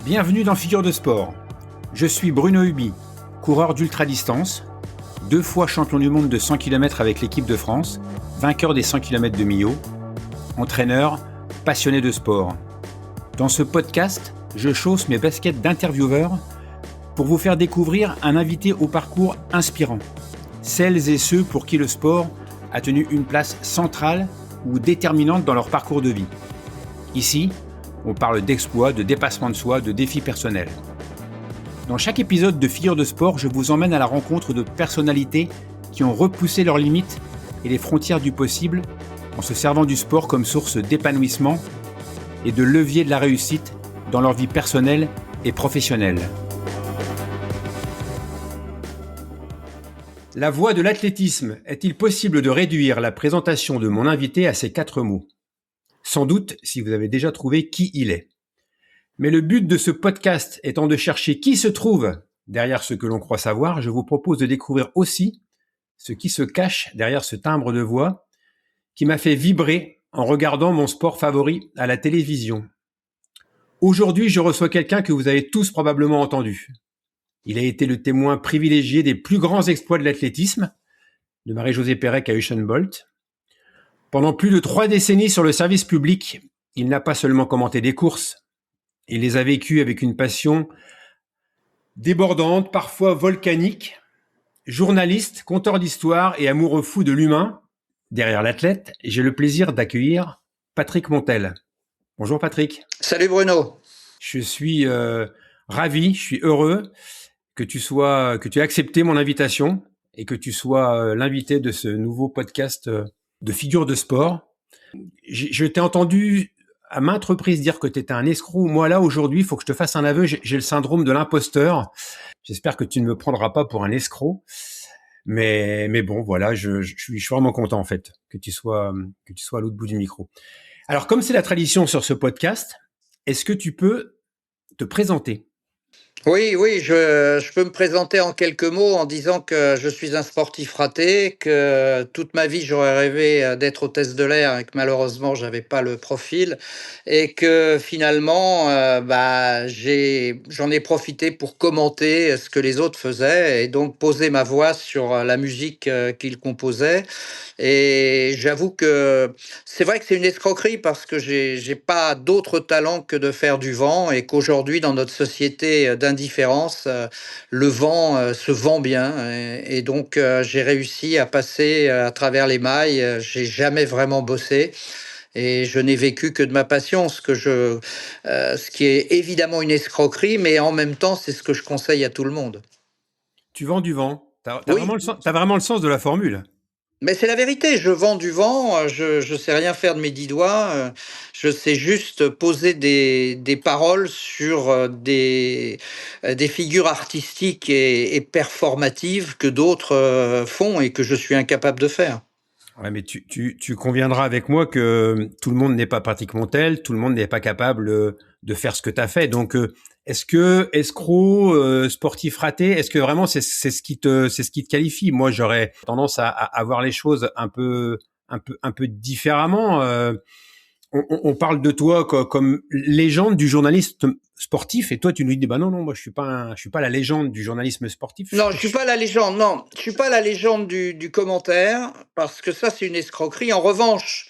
Bienvenue dans Figure de Sport. Je suis Bruno Hubi, coureur d'ultra-distance, 2 fois champion du monde de 100 km avec l'équipe de France, vainqueur des 100 km de Millau, entraîneur, passionné de sport. Dans ce podcast, je chausse mes baskets d'intervieweur pour vous faire découvrir un invité au parcours inspirant. Celles et ceux pour qui le sport a tenu une place centrale ou déterminante dans leur parcours de vie. Ici, on parle d'exploits, de dépassement de soi, de défis personnels. Dans chaque épisode de Figure de Sport, je vous emmène à la rencontre de personnalités qui ont repoussé leurs limites et les frontières du possible en se servant du sport comme source d'épanouissement et de levier de la réussite dans leur vie personnelle et professionnelle. La voie de l'athlétisme, est-il possible de réduire la présentation de mon invité à ces 4 mots ? Sans doute si vous avez déjà trouvé qui il est. Mais le but de ce podcast étant de chercher qui se trouve derrière ce que l'on croit savoir, je vous propose de découvrir aussi ce qui se cache derrière ce timbre de voix qui m'a fait vibrer en regardant mon sport favori à la télévision. Aujourd'hui, je reçois quelqu'un que vous avez tous probablement entendu. Il a été le témoin privilégié des plus grands exploits de l'athlétisme, de Marie-Josée Pérec à Usain Bolt. Pendant plus de 3 décennies sur le service public, il n'a pas seulement commenté des courses, il les a vécues avec une passion débordante, parfois volcanique. Journaliste, conteur d'histoire et amoureux fou de l'humain, derrière l'athlète, j'ai le plaisir d'accueillir Patrick Montel. Bonjour Patrick. Salut Bruno. Je suis ravi, je suis heureux que tu aies accepté mon invitation et que tu sois l'invité de ce nouveau podcast de Figure de Sport. Je t'ai entendu à maintes reprises dire que tu étais un escroc. Moi là, aujourd'hui, il faut que je te fasse un aveu, j'ai le syndrome de l'imposteur. J'espère que tu ne me prendras pas pour un escroc. Mais bon, voilà, je suis vraiment content en fait que tu sois à l'autre bout du micro. Alors, comme c'est la tradition sur ce podcast, est-ce que tu peux te présenter ? Oui, je peux me présenter en quelques mots en disant que je suis un sportif raté, que toute ma vie j'aurais rêvé d'être hôtesse de l'air et que malheureusement j'avais pas le profil et que finalement j'en ai profité pour commenter ce que les autres faisaient et donc poser ma voix sur la musique qu'ils composaient. Et j'avoue que c'est vrai que c'est une escroquerie parce que j'ai pas d'autre talent que de faire du vent et qu'aujourd'hui dans notre société d'indifférence, le vent se vend bien et donc j'ai réussi à passer à travers les mailles. J'ai jamais vraiment bossé. Et je n'ai vécu que de ma passion, ce qui est évidemment une escroquerie, mais en même temps, c'est ce que je conseille à tout le monde. Tu vends du vent. T'as Oui. vraiment le sens de la formule. Mais c'est la vérité, je vends du vent, je sais rien faire de mes 10 doigts, je sais juste poser des paroles sur des figures artistiques et performatives que d'autres font et que je suis incapable de faire. Ouais, mais tu conviendras avec moi que tout le monde n'est pas Patrick Montel, tout le monde n'est pas capable de faire ce que tu as fait. Donc, est-ce que escroc, sportif raté, est-ce que vraiment c'est ce qui te qualifie ? Moi, j'aurais tendance à voir les choses un peu différemment. On parle de toi comme légende du journaliste sportif, et toi tu nous dis non, moi je suis pas la légende du journalisme sportif. Non, je suis pas la légende, non. Je suis pas la légende du commentaire, parce que ça, c'est une escroquerie. En revanche,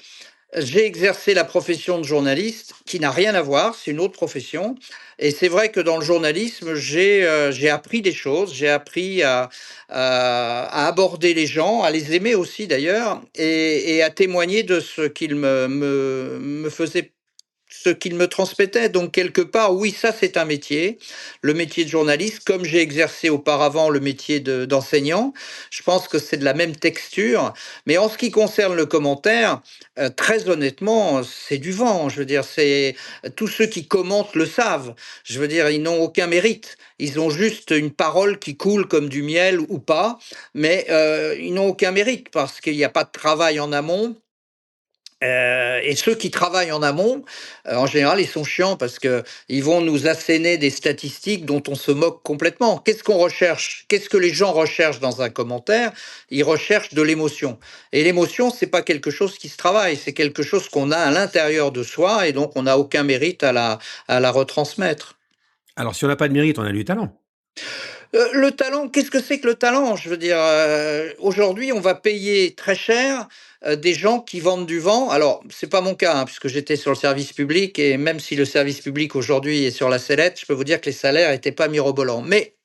j'ai exercé la profession de journaliste, qui n'a rien à voir, c'est une autre profession. Et c'est vrai que dans le journalisme, j'ai appris des choses, j'ai appris à aborder les gens, à les aimer aussi d'ailleurs, et à témoigner de ce qu'ils me faisaient, ce qu'il me transmettait. Donc, quelque part, oui, ça, c'est un métier, le métier de journaliste, comme j'ai exercé auparavant le métier d'enseignant. Je pense que c'est de la même texture. Mais en ce qui concerne le commentaire, très honnêtement, c'est du vent. Je veux dire, tous ceux qui commentent le savent. Je veux dire, ils n'ont aucun mérite. Ils ont juste une parole qui coule comme du miel ou pas, mais ils n'ont aucun mérite parce qu'il n'y a pas de travail en amont. Et ceux qui travaillent en amont, en général, ils sont chiants parce que ils vont nous asséner des statistiques dont on se moque complètement. Qu'est-ce qu'on recherche ? Qu'est-ce que les gens recherchent dans un commentaire ? Ils recherchent de l'émotion. Et l'émotion, c'est pas quelque chose qui se travaille, c'est quelque chose qu'on a à l'intérieur de soi et donc on n'a aucun mérite à la retransmettre. Alors si on n'a pas de mérite, on a du talent. Le talent, qu'est-ce que c'est que le talent? Je veux dire, aujourd'hui, on va payer très cher, des gens qui vendent du vent. Alors, c'est pas mon cas, hein, puisque j'étais sur le service public et même si le service public aujourd'hui est sur la sellette, je peux vous dire que les salaires étaient pas mirobolants. Mais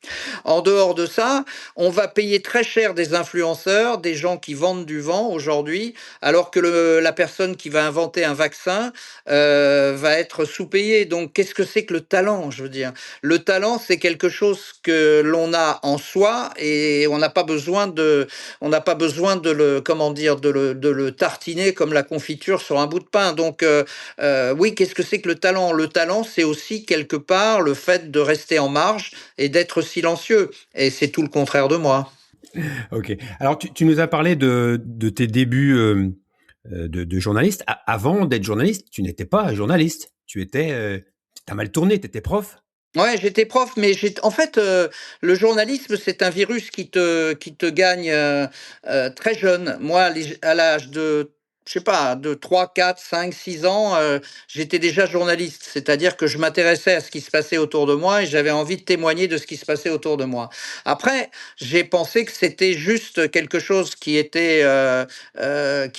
en dehors de ça, on va payer très cher des influenceurs, des gens qui vendent du vent aujourd'hui, alors que la personne qui va inventer un vaccin va être sous-payée. Donc, qu'est-ce que c'est que le talent? Je veux dire, le talent, c'est quelque chose que l'on a en soi et on n'a pas besoin de le, comment dire, de le tartiner comme la confiture sur un bout de pain. Donc, oui, qu'est-ce que c'est que le talent? Le talent, c'est aussi quelque part le fait de rester en marge et d'être silencieux. Et c'est tout le contraire de moi. Ok. Alors tu nous as parlé de tes débuts de journaliste. Avant d'être journaliste, tu n'étais pas journaliste. Tu étais, t'as mal tourné, tu étais prof. Ouais, j'étais prof, mais en fait, le journalisme, c'est un virus qui te gagne très jeune. Moi, à l'âge de, je sais pas, de 3, 4, 5, 6 ans, j'étais déjà journaliste. C'est-à-dire que je m'intéressais à ce qui se passait autour de moi et j'avais envie de témoigner de ce qui se passait autour de moi. Après, j'ai pensé que c'était juste quelque chose qui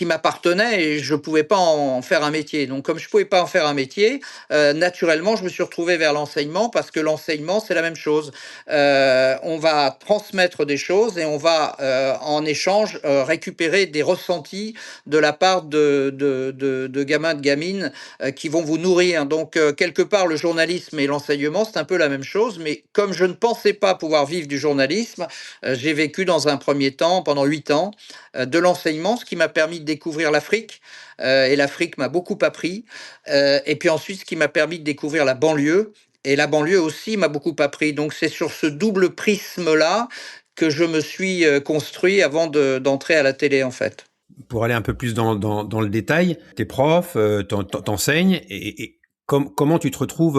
m'appartenait et je pouvais pas en faire un métier. Donc, comme je pouvais pas en faire un métier, naturellement, je me suis retrouvé vers l'enseignement parce que l'enseignement, c'est la même chose. On va transmettre des choses et on va, en échange, récupérer des ressentis de la part de gamins, de gamines qui vont vous nourrir. Donc, quelque part, le journalisme et l'enseignement, c'est un peu la même chose. Mais comme je ne pensais pas pouvoir vivre du journalisme, j'ai vécu dans un premier temps, pendant 8 ans, de l'enseignement, ce qui m'a permis de découvrir l'Afrique. Et l'Afrique m'a beaucoup appris. Et puis ensuite, ce qui m'a permis de découvrir la banlieue. Et la banlieue aussi m'a beaucoup appris. Donc c'est sur ce double prisme-là que je me suis construit avant d'entrer à la télé, en fait. Pour aller un peu plus dans le détail, t'es prof, t'enseignes, et comment tu te retrouves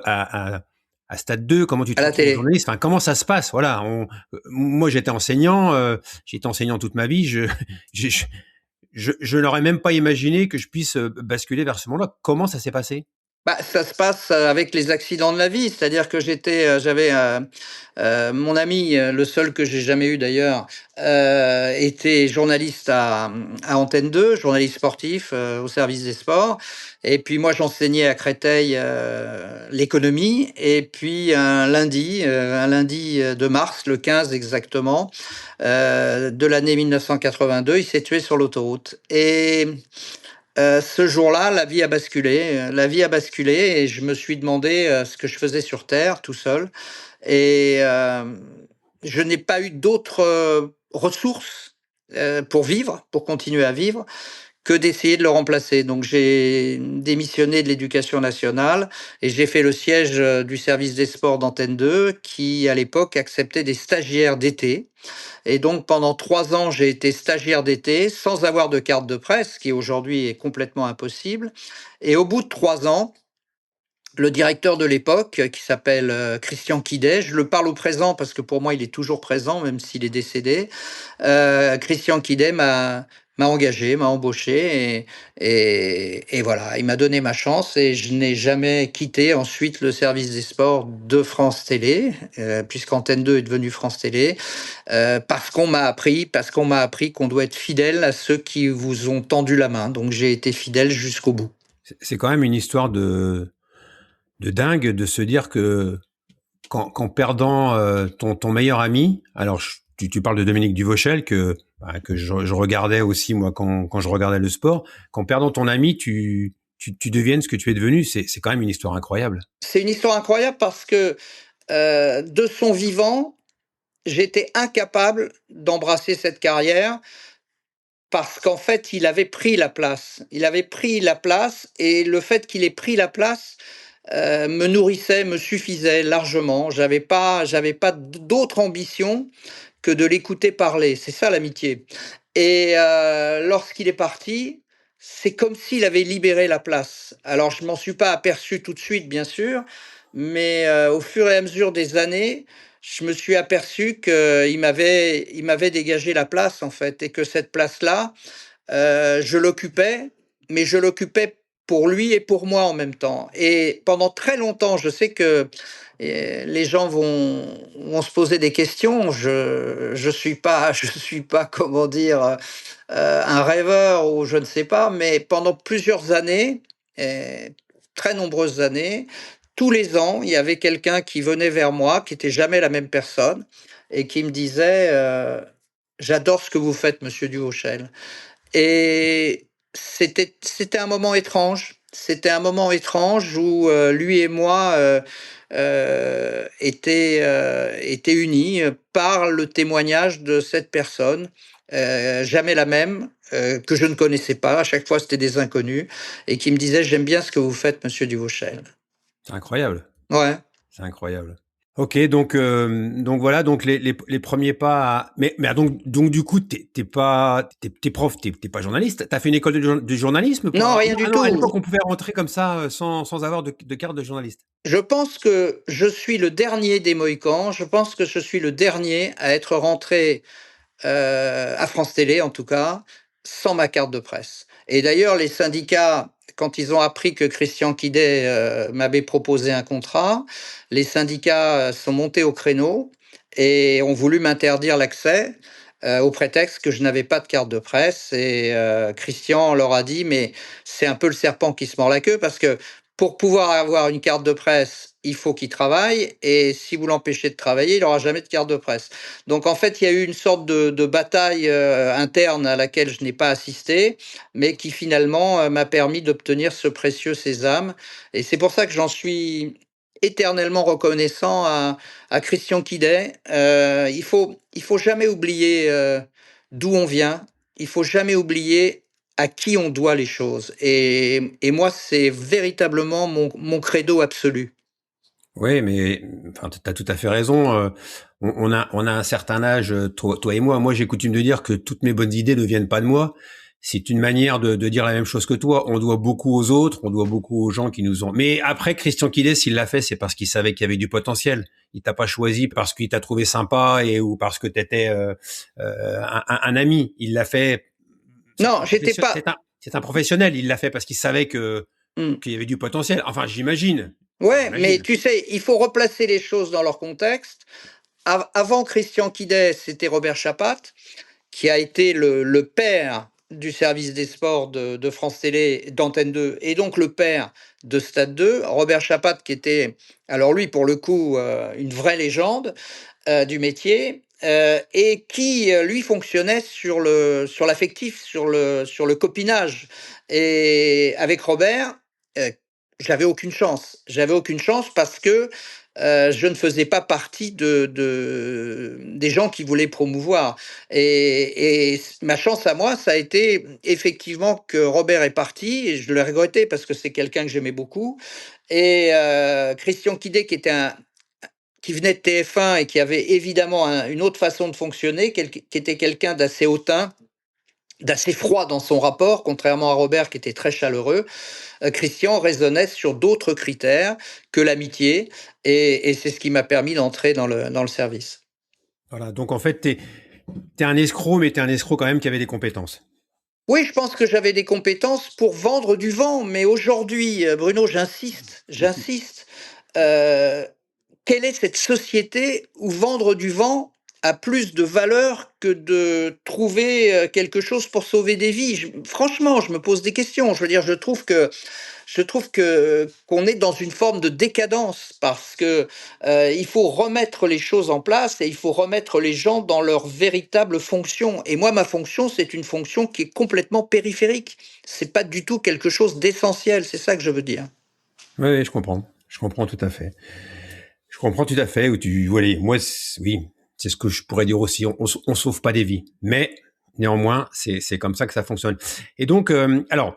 à Stade 2, comment tu te À la retrouves télé. journaliste, enfin, comment ça se passe, voilà. Moi, j'ai été enseignant toute ma vie, je, je n'aurais même pas imaginé que je puisse basculer vers ce monde-là. Comment ça s'est passé? Bah, ça se passe avec les accidents de la vie, c'est-à-dire que j'avais mon ami, le seul que j'ai jamais eu d'ailleurs, était journaliste à Antenne 2, journaliste sportif au service des sports. Et puis moi, j'enseignais à Créteil l'économie. Et puis un lundi de mars, le 15 exactement, de l'année 1982, il s'est tué sur l'autoroute. Et ce jour-là, la vie a basculé, la vie a basculé et je me suis demandé, ce que je faisais sur terre tout seul et je n'ai pas eu d'autres, ressources, pour vivre, pour continuer à vivre, que d'essayer de le remplacer. Donc j'ai démissionné de l'éducation nationale et j'ai fait le siège, du service des sports d'Antenne 2 qui, à l'époque, acceptait des stagiaires d'été. Et donc pendant 3 ans, j'ai été stagiaire d'été sans avoir de carte de presse, ce qui aujourd'hui est complètement impossible. Et au bout de 3 ans, le directeur de l'époque, qui s'appelle Christian Quidet, je le parle au présent parce que pour moi il est toujours présent même s'il est décédé. Christian Quidet m'a engagé, m'a embauché et voilà, il m'a donné ma chance et je n'ai jamais quitté ensuite le service des sports de France Télé, puisqu'Antenne 2 est devenue France Télé, parce qu'on m'a appris qu'on doit être fidèle à ceux qui vous ont tendu la main. Donc j'ai été fidèle jusqu'au bout. C'est quand même une histoire de dingue de se dire que qu'en perdant ton meilleur ami, alors tu parles de Dominique Duvauchel que je regardais aussi moi quand je regardais le sport, qu'en perdant ton ami, tu deviennes ce que tu es devenu, c'est quand même une histoire incroyable. C'est une histoire incroyable parce que de son vivant, j'étais incapable d'embrasser cette carrière parce qu'en fait, il avait pris la place. Il avait pris la place et le fait qu'il ait pris la place me nourrissait, me suffisait largement. J'avais pas d'autre ambition que de l'écouter parler. C'est ça l'amitié. Et lorsqu'il est parti, c'est comme s'il avait libéré la place. Alors je m'en suis pas aperçu tout de suite, bien sûr, mais au fur et à mesure des années, je me suis aperçu qu'il m'avait dégagé la place en fait et que cette place-là, je l'occupais, mais je l'occupais pour lui et pour moi en même temps. Et pendant très longtemps, je sais que les gens vont se poser des questions. Je suis pas, je suis pas, comment dire, un rêveur ou je ne sais pas, mais pendant plusieurs années, et très nombreuses années, tous les ans, il y avait quelqu'un qui venait vers moi, qui était jamais la même personne, et qui me disait j'adore ce que vous faites, Monsieur Duvauchel. Et c'était un moment étrange. C'était un moment étrange où lui et moi étaient unis par le témoignage de cette personne, jamais la même, que je ne connaissais pas. À chaque fois, c'était des inconnus et qui me disaient j'aime bien ce que vous faites, Monsieur Duvauchel. C'est incroyable. Ouais. C'est incroyable. Ok, donc voilà, donc les premiers pas. Mais donc du coup, t'es prof, t'es pas journaliste. T'as fait une école de journalisme pour. Non, rien Ah du non, à tout. l'époque, on pouvait rentrer comme ça sans avoir de carte de journaliste. Je pense que je suis le dernier des Mohicans. Je pense que je suis le dernier à être rentré à France Télé en tout cas, sans ma carte de presse. Et d'ailleurs, les syndicats, quand ils ont appris que Christian Quidet m'avait proposé un contrat, les syndicats sont montés au créneau et ont voulu m'interdire l'accès au prétexte que je n'avais pas de carte de presse. Et Christian leur a dit, mais c'est un peu le serpent qui se mord la queue parce que pour pouvoir avoir une carte de presse, il faut qu'il travaille. Et si vous l'empêchez de travailler, il n'aura jamais de carte de presse. Donc en fait, il y a eu une sorte de bataille interne à laquelle je n'ai pas assisté, mais qui finalement m'a permis d'obtenir ce précieux sésame. Et c'est pour ça que j'en suis éternellement reconnaissant à Christian Quidet. Il faut jamais oublier d'où on vient. Il faut jamais oublier à qui on doit les choses. Et moi, c'est véritablement mon credo absolu. Oui, mais enfin, tu as tout à fait raison. On a un certain âge, toi et moi. Moi, j'ai coutume de dire que toutes mes bonnes idées ne viennent pas de moi. C'est une manière de dire la même chose que toi. On doit beaucoup aux autres, on doit beaucoup aux gens qui nous ont. Mais après, Christian Quidet, s'il l'a fait, c'est parce qu'il savait qu'il y avait du potentiel. Il t'a pas choisi parce qu'il t'a trouvé sympa ou parce que t'étais un ami. Il l'a fait. Non, j'étais pas. C'est un professionnel. Il l'a fait parce qu'il savait Hmm. qu'il y avait du potentiel. Enfin, j'imagine. Ouais, mais J'imagine. tu sais, il faut replacer les choses dans leur contexte. Avant Christian Quidet, c'était Robert Chapat, qui a été le père du service des sports de France Télé, d'Antenne 2, et donc le père de Stade 2. Robert Chapat, qui était, alors lui, pour le coup, une vraie légende du métier, et qui, lui, fonctionnait sur l'affectif, sur le copinage. Et avec Robert, euh, j'avais aucune chance. J'avais aucune chance parce que je ne faisais pas partie des gens qui voulaient promouvoir. Et ma chance à moi, ça a été effectivement que Robert est parti, et je l'ai regretté parce que c'est quelqu'un que j'aimais beaucoup. Et Christian Quidet, qui venait de TF1 et qui avait évidemment une autre façon de fonctionner, qui était quelqu'un d'assez hautain, d'assez froid dans son rapport, contrairement à Robert qui était très chaleureux. Christian raisonnait sur d'autres critères que l'amitié, et c'est ce qui m'a permis d'entrer dans le service. Voilà. Donc en fait, t'es un escroc, mais t'es un escroc quand même qui avait des compétences. Oui, je pense que j'avais des compétences pour vendre du vent, mais aujourd'hui, Bruno, j'insiste, euh, quelle est cette société où vendre du vent a plus de valeur que de trouver quelque chose pour sauver des vies? Franchement, je me pose des questions. Je veux dire, je trouve que qu'on est dans une forme de décadence parce que il faut remettre les choses en place et il faut remettre les gens dans leur véritable fonction. Et moi, ma fonction, c'est une fonction qui est complètement périphérique. C'est pas du tout quelque chose d'essentiel. C'est ça que je veux dire. Oui, oui, je comprends. Je comprends tout à fait. Je comprends tout à fait. Voilà, moi, oui, c'est ce que je pourrais dire aussi. On sauve pas des vies, mais néanmoins, c'est comme ça que ça fonctionne. Et donc, alors,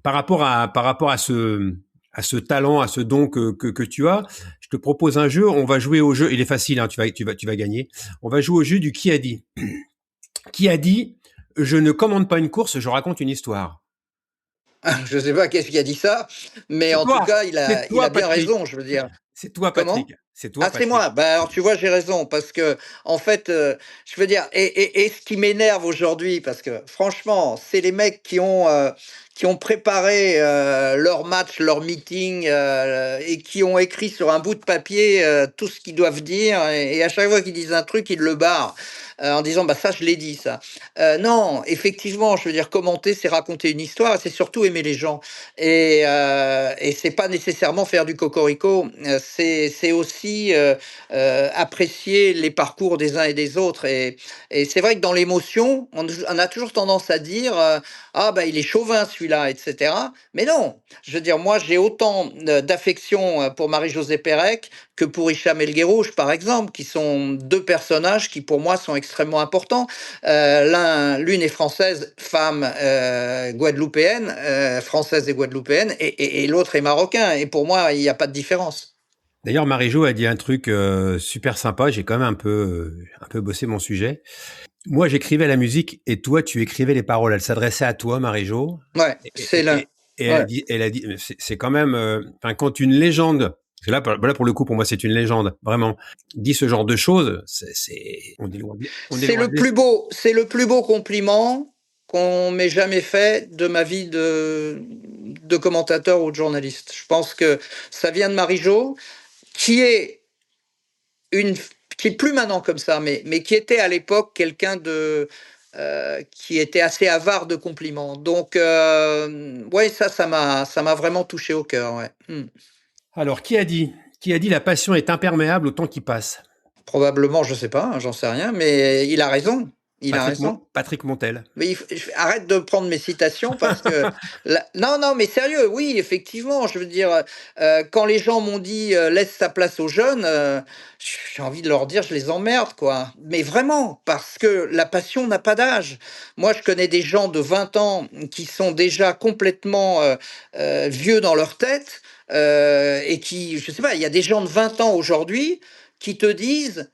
par rapport à ce talent, à ce don que tu as, je te propose un jeu. On va jouer au jeu. Il est facile, hein, tu vas gagner. On va jouer au jeu du qui a dit. Qui a dit, je ne commande pas une course, je raconte une histoire. Je sais pas qu'est-ce qui a dit ça, mais C'est en tout toi, cas, c'est il a toi, bien Patrick. raison. Je veux dire, C'est toi, Patrick. comment? C'est toi, Ah, c'est Patrick. moi. Bah, alors tu vois, j'ai raison parce que en fait, je veux dire et ce qui m'énerve aujourd'hui parce que franchement, c'est les mecs qui ont préparé, leur match, leur meeting, et qui ont écrit sur un bout de papier, tout ce qu'ils doivent dire et à chaque fois qu'ils disent un truc, ils le barrent, en disant: «Bah, ça, je l'ai dit ça». Non, effectivement, je veux dire commenter, c'est raconter une histoire, c'est surtout aimer les gens et c'est pas nécessairement faire du cocorico, c'est aussi, apprécier les parcours des uns et des autres et c'est vrai que dans l'émotion, on a toujours tendance à dire, «Ah bah, il est chauvin celui-là» et cetera. Mais non, je veux dire, moi, j'ai autant, d'affection, pour Marie-Josée Pérec que pour Hicham El Guerrouj, par exemple, qui sont 2 personnages qui, pour moi, sont extrêmement importants. L'une est française, femme, guadeloupéenne, française et guadeloupéenne et l'autre est marocain et pour moi, il y a pas de différence. D'ailleurs, Marie-Jo a dit un truc super sympa. J'ai quand même un peu bossé mon sujet. Moi, j'écrivais la musique et toi, tu écrivais les paroles. Elle s'adressait à toi, Marie-Jo. Ouais, Et, c'est et- l'un. et Ouais. elle a dit, c'est quand même, enfin, quand une légende, parce que là, pour le coup, pour moi, c'est une légende, vraiment, dit ce genre de choses, on est loin de C'est le plus beau compliment qu'on m'ait jamais fait de ma vie de commentateur ou de journaliste. Je pense que ça vient de Marie-Jo, qui est une qui est plus maintenant comme ça, mais qui était à l'époque quelqu'un de qui était assez avare de compliments. Donc, ouais, ça m'a vraiment touché au cœur, ouais. Alors, qui a dit la passion est imperméable au temps qui passe? Probablement, je sais pas, hein, j'en sais rien, mais il a raison. Il a raison. Patrick Montel. Mais arrête de prendre mes citations parce que non, non, mais sérieux, oui, effectivement, je veux dire, quand les gens m'ont dit laisse ta place aux jeunes, j'ai envie de leur dire je les emmerde, quoi. Mais vraiment, parce que la passion n'a pas d'âge. Moi, je connais des gens de 20 ans qui sont déjà complètement vieux dans leur tête et qui, je sais pas, il y a des gens de 20 ans aujourd'hui qui te disent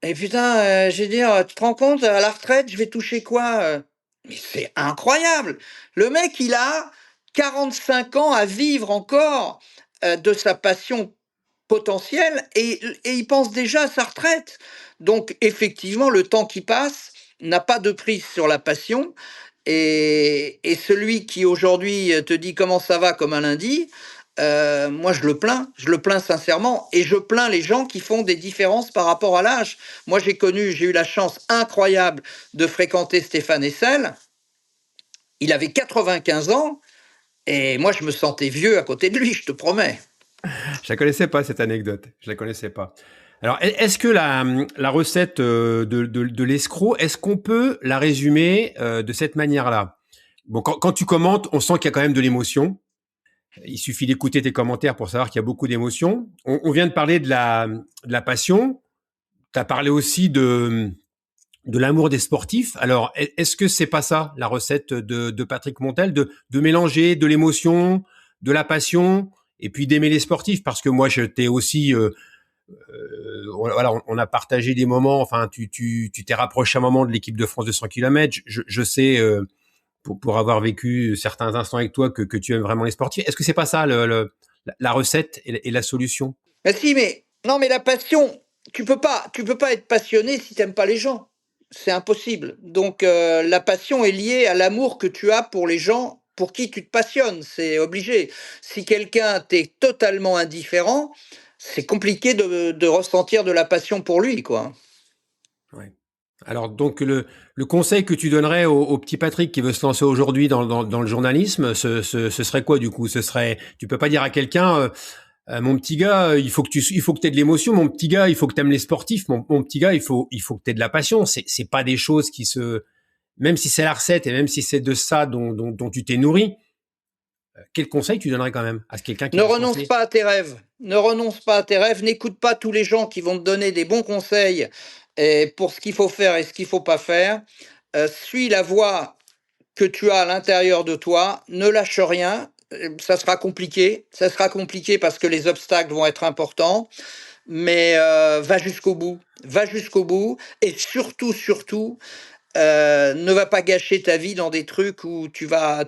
et putain, je veux dire, tu te rends compte, à la retraite, je vais toucher quoi, Mais c'est incroyable! Le mec, il a 45 ans à vivre encore, de sa passion potentielle et il pense déjà à sa retraite. Donc effectivement, le temps qui passe n'a pas de prise sur la passion et celui qui aujourd'hui, te dit: «Comment ça va?» comme un lundi, moi je le plains sincèrement et je plains les gens qui font des différences par rapport à l'âge. Moi j'ai eu la chance incroyable de fréquenter Stéphane Hessel. Il avait 95 ans et moi je me sentais vieux à côté de lui, je te promets. Je la connaissais pas, cette anecdote. Je la connaissais pas. Alors, est-ce que la recette de l'escroc, est-ce qu'on peut la résumer de cette manière-là? Bon, quand tu commentes, on sent qu'il y a quand même de l'émotion. Il suffit d'écouter tes commentaires pour savoir qu'il y a beaucoup d'émotion. On vient de parler de la passion. Tu as parlé aussi de l'amour des sportifs. Alors, est-ce que c'est pas ça, la recette de Patrick Montel, de mélanger de l'émotion, de la passion, et puis d'aimer les sportifs? Parce que moi, j'étais aussi, voilà, on a partagé des moments, enfin, tu t'es rapproché un moment de l'équipe de France de 100 km. Je sais, pour avoir vécu certains instants avec toi, que tu aimes vraiment les sportifs. Est-ce que c'est pas ça la recette et la solution? Bah si, mais non, mais la passion, tu peux pas être passionné si t'aimes pas les gens. C'est impossible. Donc la passion est liée à l'amour que tu as pour les gens pour qui tu te passionnes. C'est obligé. Si quelqu'un t'est totalement indifférent, c'est compliqué de ressentir de la passion pour lui, quoi. Ouais. Alors donc le conseil que tu donnerais au petit Patrick qui veut se lancer aujourd'hui dans le journalisme, ce serait quoi du coup? Ce serait, tu peux pas dire à quelqu'un, mon petit gars, il faut que tu aies de l'émotion, mon petit gars, il faut que tu aimes les sportifs, mon petit gars, il faut que tu aies de la passion. C'est pas des choses qui se, même si c'est la recette et même si c'est de ça dont tu t'es nourri, quel conseil tu donnerais quand même à quelqu'un qui Ne veut se renonce lancer? pas à tes rêves. Ne renonce pas à tes rêves. N'écoute pas tous les gens qui vont te donner des bons conseils pour ce qu'il faut faire et ce qu'il faut pas faire. Suis la voie que tu as à l'intérieur de toi. Ne lâche rien. Ça sera compliqué. Ça sera compliqué parce que les obstacles vont être importants. Mais va jusqu'au bout. Va jusqu'au bout. Et surtout, surtout, ne va pas gâcher ta vie dans des trucs où tu vas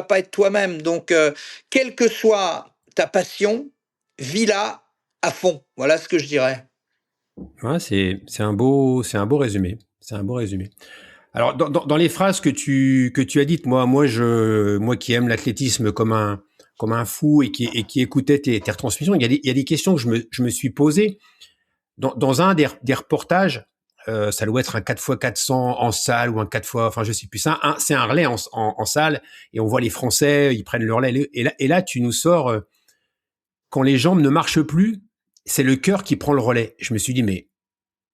pas être toi-même. Donc, quelle que soit ta passion, vis-la à fond. Voilà ce que je dirais. Ouais, c'est un beau résumé. C'est un beau résumé. Alors, dans les phrases que tu as dites, moi qui aime l'athlétisme comme un fou et qui écoutais tes retransmissions, il y a des questions que je me suis posées. Dans un des reportages, ça doit être un 4x400 en salle ou un 4x, enfin, je sais plus. C'est un relais en salle et on voit les Français, ils prennent le relais. Et là, tu nous sors, quand les jambes ne marchent plus, c'est le cœur qui prend le relais. Je me suis dit, mais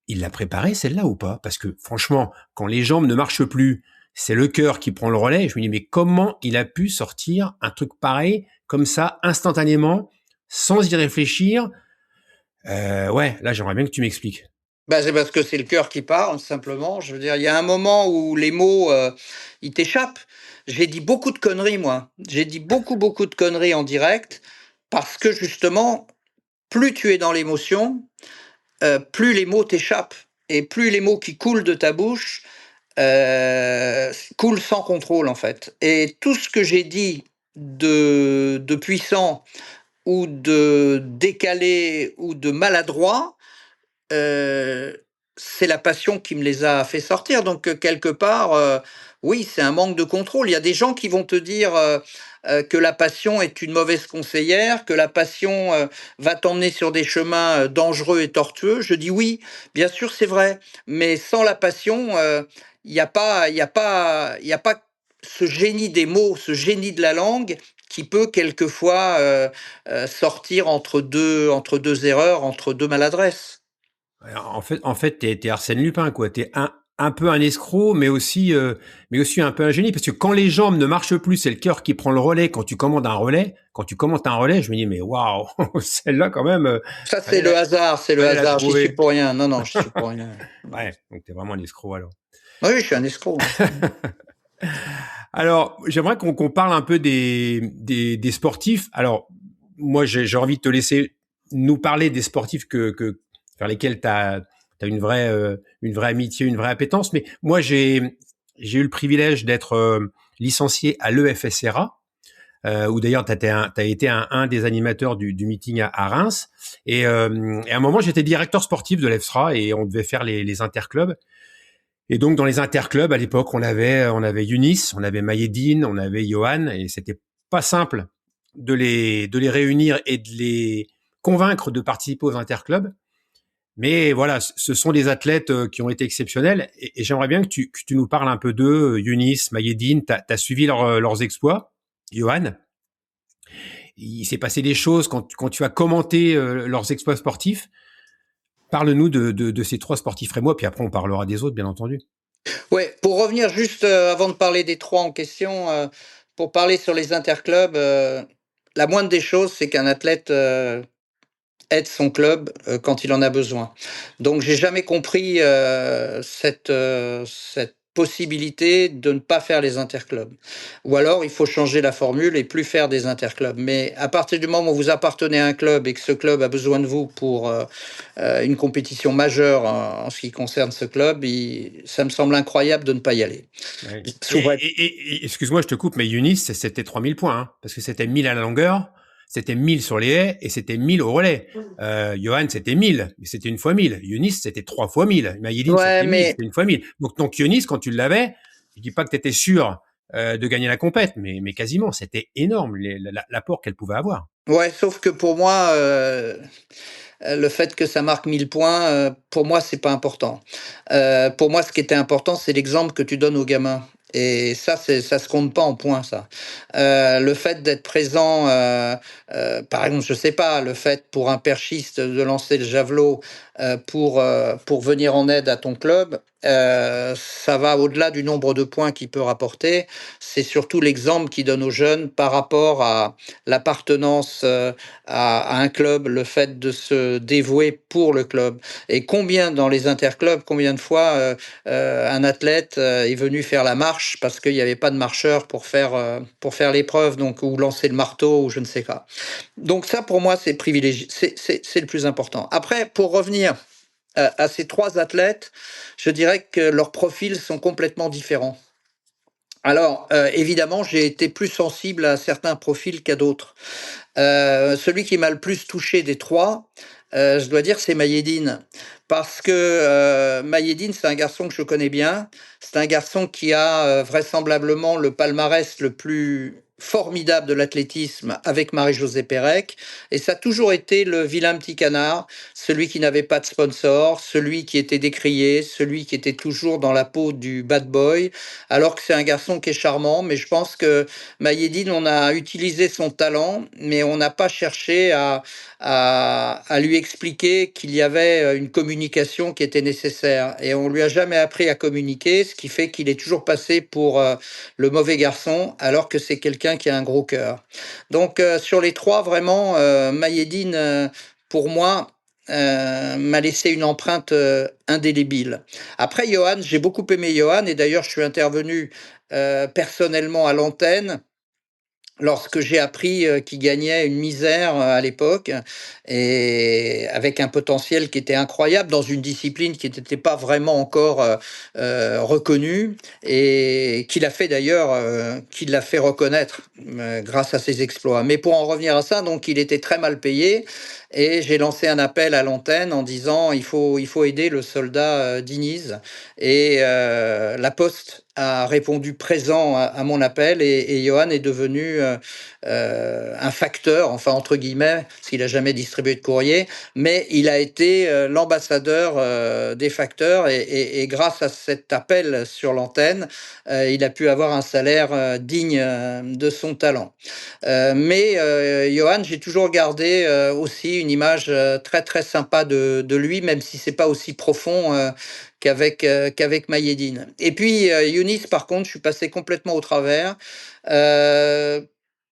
il l'a préparé celle-là ou pas? Parce que franchement, quand les jambes ne marchent plus, c'est le cœur qui prend le relais. Je me dis, mais comment il a pu sortir un truc pareil, comme ça, instantanément, sans y réfléchir? Ouais, là, j'aimerais bien que tu m'expliques. Bah, c'est parce que c'est le cœur qui parle, simplement. Je veux dire, il y a un moment où les mots, ils t'échappent. J'ai dit beaucoup de conneries, moi. J'ai dit beaucoup, beaucoup de conneries en direct parce que justement, plus tu es dans l'émotion, plus les mots t'échappent et plus les mots qui coulent de ta bouche coulent sans contrôle, en fait. Et tout ce que j'ai dit de puissant ou de décalé ou de maladroit, Heu, c'est la passion qui me les a fait sortir donc quelque part, oui, c'est un manque de contrôle. Il y a des gens qui vont te dire, que la passion est une mauvaise conseillère, que la passion, va t'emmener sur des chemins, dangereux et tortueux. Je dis: «Oui, bien sûr, c'est vrai», mais sans la passion, il y a pas ce génie des mots, ce génie de la langue qui peut quelquefois, sortir entre 2 erreurs, entre 2 maladresses. Ouais, en fait, t'es Arsène Lupin, quoi. T'es un peu un escroc, mais aussi un peu un génie. Parce que quand les jambes ne marchent plus, c'est le cœur qui prend le relais. Quand tu commandes un relais, je me dis, mais waouh, celle-la, quand même, Ça, c'est fallait la, le fallait la hasard, j'y suis trouver. pour rien. Non, non, j'y suis pour rien. Ouais, donc t'es vraiment un escroc, alors. Oui, oui, je suis un escroc, hein. Alors, j'aimerais qu'on parle un peu des sportifs. Alors, moi, j'ai envie de te laisser nous parler des sportifs vers lesquels tu as une vraie amitié, une vraie appétence. Mais moi, j'ai eu le privilège d'être licencié à l'EFSRA, où d'ailleurs, tu as été un des animateurs du meeting à Reims. Et à un moment, j'étais directeur sportif de l'EFSRA et on devait faire les interclubs. Et donc, dans les interclubs, à l'époque, on avait Younis, on avait Mayedine, on avait Johan, et c'était pas simple de les réunir et de les convaincre de participer aux interclubs. Mais voilà, ce sont des athlètes qui ont été exceptionnels, et j'aimerais bien que tu nous parles un peu d'eux, Younis, Mayedine, t'as suivi leurs exploits, Johan. Il s'est passé des choses quand tu as commenté leurs exploits sportifs. Parle-nous de ces trois sportifs rémois, puis après on parlera des autres, bien entendu. Ouais, pour revenir juste, avant de parler des 3 en question, pour parler sur les interclubs, la moindre des choses, c'est qu'un athlète, aide son club, quand il en a besoin. Donc j'ai jamais compris, cette possibilité de ne pas faire les interclubs. Ou alors il faut changer la formule et plus faire des interclubs. Mais à partir du moment où vous appartenez à un club et que ce club a besoin de vous pour, une compétition majeure en ce qui concerne ce club, ça me semble incroyable de ne pas y aller. Ouais. Sous vrai. Excuse-moi, je te coupe, mais Younis, c'était 3000 points, hein, parce que c'était 1000 à la longueur, c'était 1000 sur les haies et c'était 1000 au relais. Johan, c'était 1000, mais c'était une fois 1000. Younis, c'était 3 fois 1000. Mayedine, Ouais, c'était 1000, mais c'était une fois 1000. Donc Younis, quand tu l'avais, je dis pas que tu étais sûr de gagner la compète, mais quasiment, c'était énorme l'apport qu'elle pouvait avoir. ouais, sauf que pour moi, le fait que ça marque 1000 points, pour moi, c'est pas important. Pour moi, ce qui était important, c'est l'exemple que tu donnes aux gamins et ça se compte pas en points, ça. Le fait d'être présent, par exemple, je sais pas, le fait pour un perchiste de lancer le javelot, pour venir en aide à ton club, ça va au-delà du nombre de points qu'il peut rapporter. C'est surtout l'exemple qu'il donne aux jeunes par rapport à l'appartenance, à un club, le fait de se dévouer pour le club. Et combien dans les interclubs, combien de fois un athlète est venu faire la marche parce qu'il n'y avait pas de marcheur pour faire l'épreuve, donc ou lancer le marteau ou je ne sais quoi. Donc ça pour moi c'est privilégié, c'est le plus important. Après pour revenir à ces trois athlètes, je dirais que leurs profils sont complètement différents. Alors, évidemment, j'ai été plus sensible à certains profils qu'à d'autres. Celui qui m'a le plus touché des 3, je dois dire c'est Maïeddine. Parce que Maïeddine, c'est un garçon que je connais bien. C'est un garçon qui a vraisemblablement le palmarès le plus formidable de l'athlétisme avec Marie-Josée Pérec. Et ça a toujours été le vilain petit canard, celui qui n'avait pas de sponsor, celui qui était décrié, celui qui était toujours dans la peau du bad boy, alors que c'est un garçon qui est charmant. Mais je pense que Maïeddine, on a utilisé son talent, mais on n'a pas cherché à lui expliquer qu'il y avait une communication qui était nécessaire. Et on lui a jamais appris à communiquer, ce qui fait qu'il est toujours passé pour le mauvais garçon, alors que c'est quelqu'un qui a un gros cœur. Donc sur les trois, vraiment, Maïeddine, pour moi, m'a laissé une empreinte indélébile. Après, Johan, j'ai beaucoup aimé Johan, et d'ailleurs, je suis intervenu personnellement à l'antenne lorsque j'ai appris qu'il gagnait une misère à l'époque, et avec un potentiel qui était incroyable dans une discipline qui n'était pas vraiment encore reconnue, et qu'il a fait d'ailleurs, qu'il l'a fait reconnaître grâce à ses exploits. Mais pour en revenir à ça, donc il était très mal payé, et j'ai lancé un appel à l'antenne en disant il faut aider le soldat Diniz, et la Poste a répondu présent à mon appel, et Johan est devenu un facteur, enfin entre guillemets, parce qu'il n'a jamais distribué de courrier, mais il a été l'ambassadeur des facteurs, et grâce à cet appel sur l'antenne, il a pu avoir un salaire digne de son talent. Mais Johan, j'ai toujours gardé aussi une image très très sympa de lui, même si c'est pas aussi profond qu'avec Maïeddine. Et puis Younis, par contre, je suis passé complètement au travers. Euh,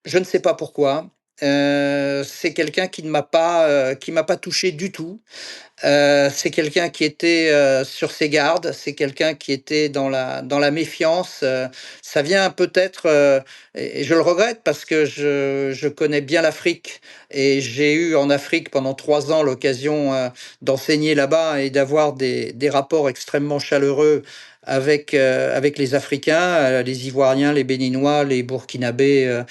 je ne sais pas pourquoi. C'est quelqu'un qui m'a pas touché du tout. C'est quelqu'un qui était sur ses gardes, c'est quelqu'un qui était dans la méfiance. Ça vient peut-être, et je le regrette parce que je connais bien l'Afrique, et j'ai eu en Afrique pendant 3 ans l'occasion d'enseigner là-bas et d'avoir des rapports extrêmement chaleureux avec les Africains, les Ivoiriens, les Béninois, les Burkinabés,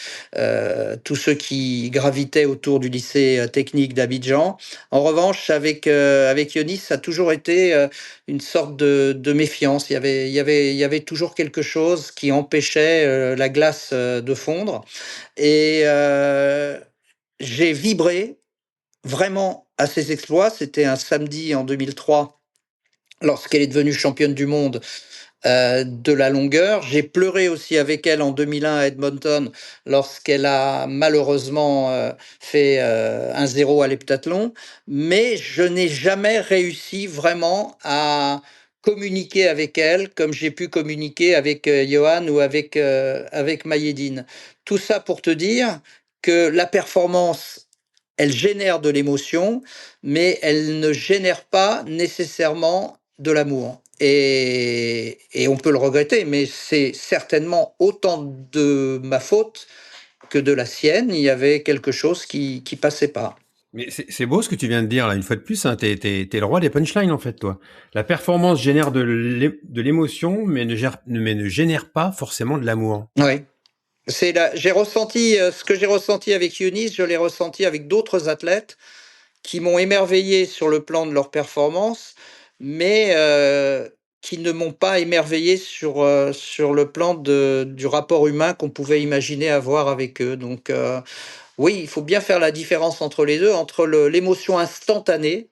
tous ceux qui gravitaient autour du lycée technique d'Abidjan. En revanche, avec Yonis, ça a toujours été une sorte de méfiance. Il y avait toujours quelque chose qui empêchait la glace de fondre. Et j'ai vibré vraiment à ses exploits. C'était un samedi en 2003, lorsqu'elle est devenue championne du monde de la longueur. J'ai pleuré aussi avec elle en 2001 à Edmonton, lorsqu'elle a malheureusement fait un zéro à l'heptathlon, mais je n'ai jamais réussi vraiment à communiquer avec elle comme j'ai pu communiquer avec Johan ou avec Maïeddine. Tout ça pour te dire que la performance, elle génère de l'émotion, mais elle ne génère pas nécessairement de l'amour. Et on peut le regretter, mais c'est certainement autant de ma faute que de la sienne. Il y avait quelque chose qui passait pas. Mais c'est beau ce que tu viens de dire là, une fois de plus, hein, t'es le roi des punchlines en fait, toi. La performance génère de l'émotion, mais ne génère pas forcément de l'amour. Oui. J'ai ressenti ce que j'ai ressenti avec Younis, je l'ai ressenti avec d'autres athlètes qui m'ont émerveillé sur le plan de leur performance, mais qui ne m'ont pas émerveillé sur le plan du rapport humain qu'on pouvait imaginer avoir avec eux. Donc oui, il faut bien faire la différence entre les deux, entre l'émotion instantanée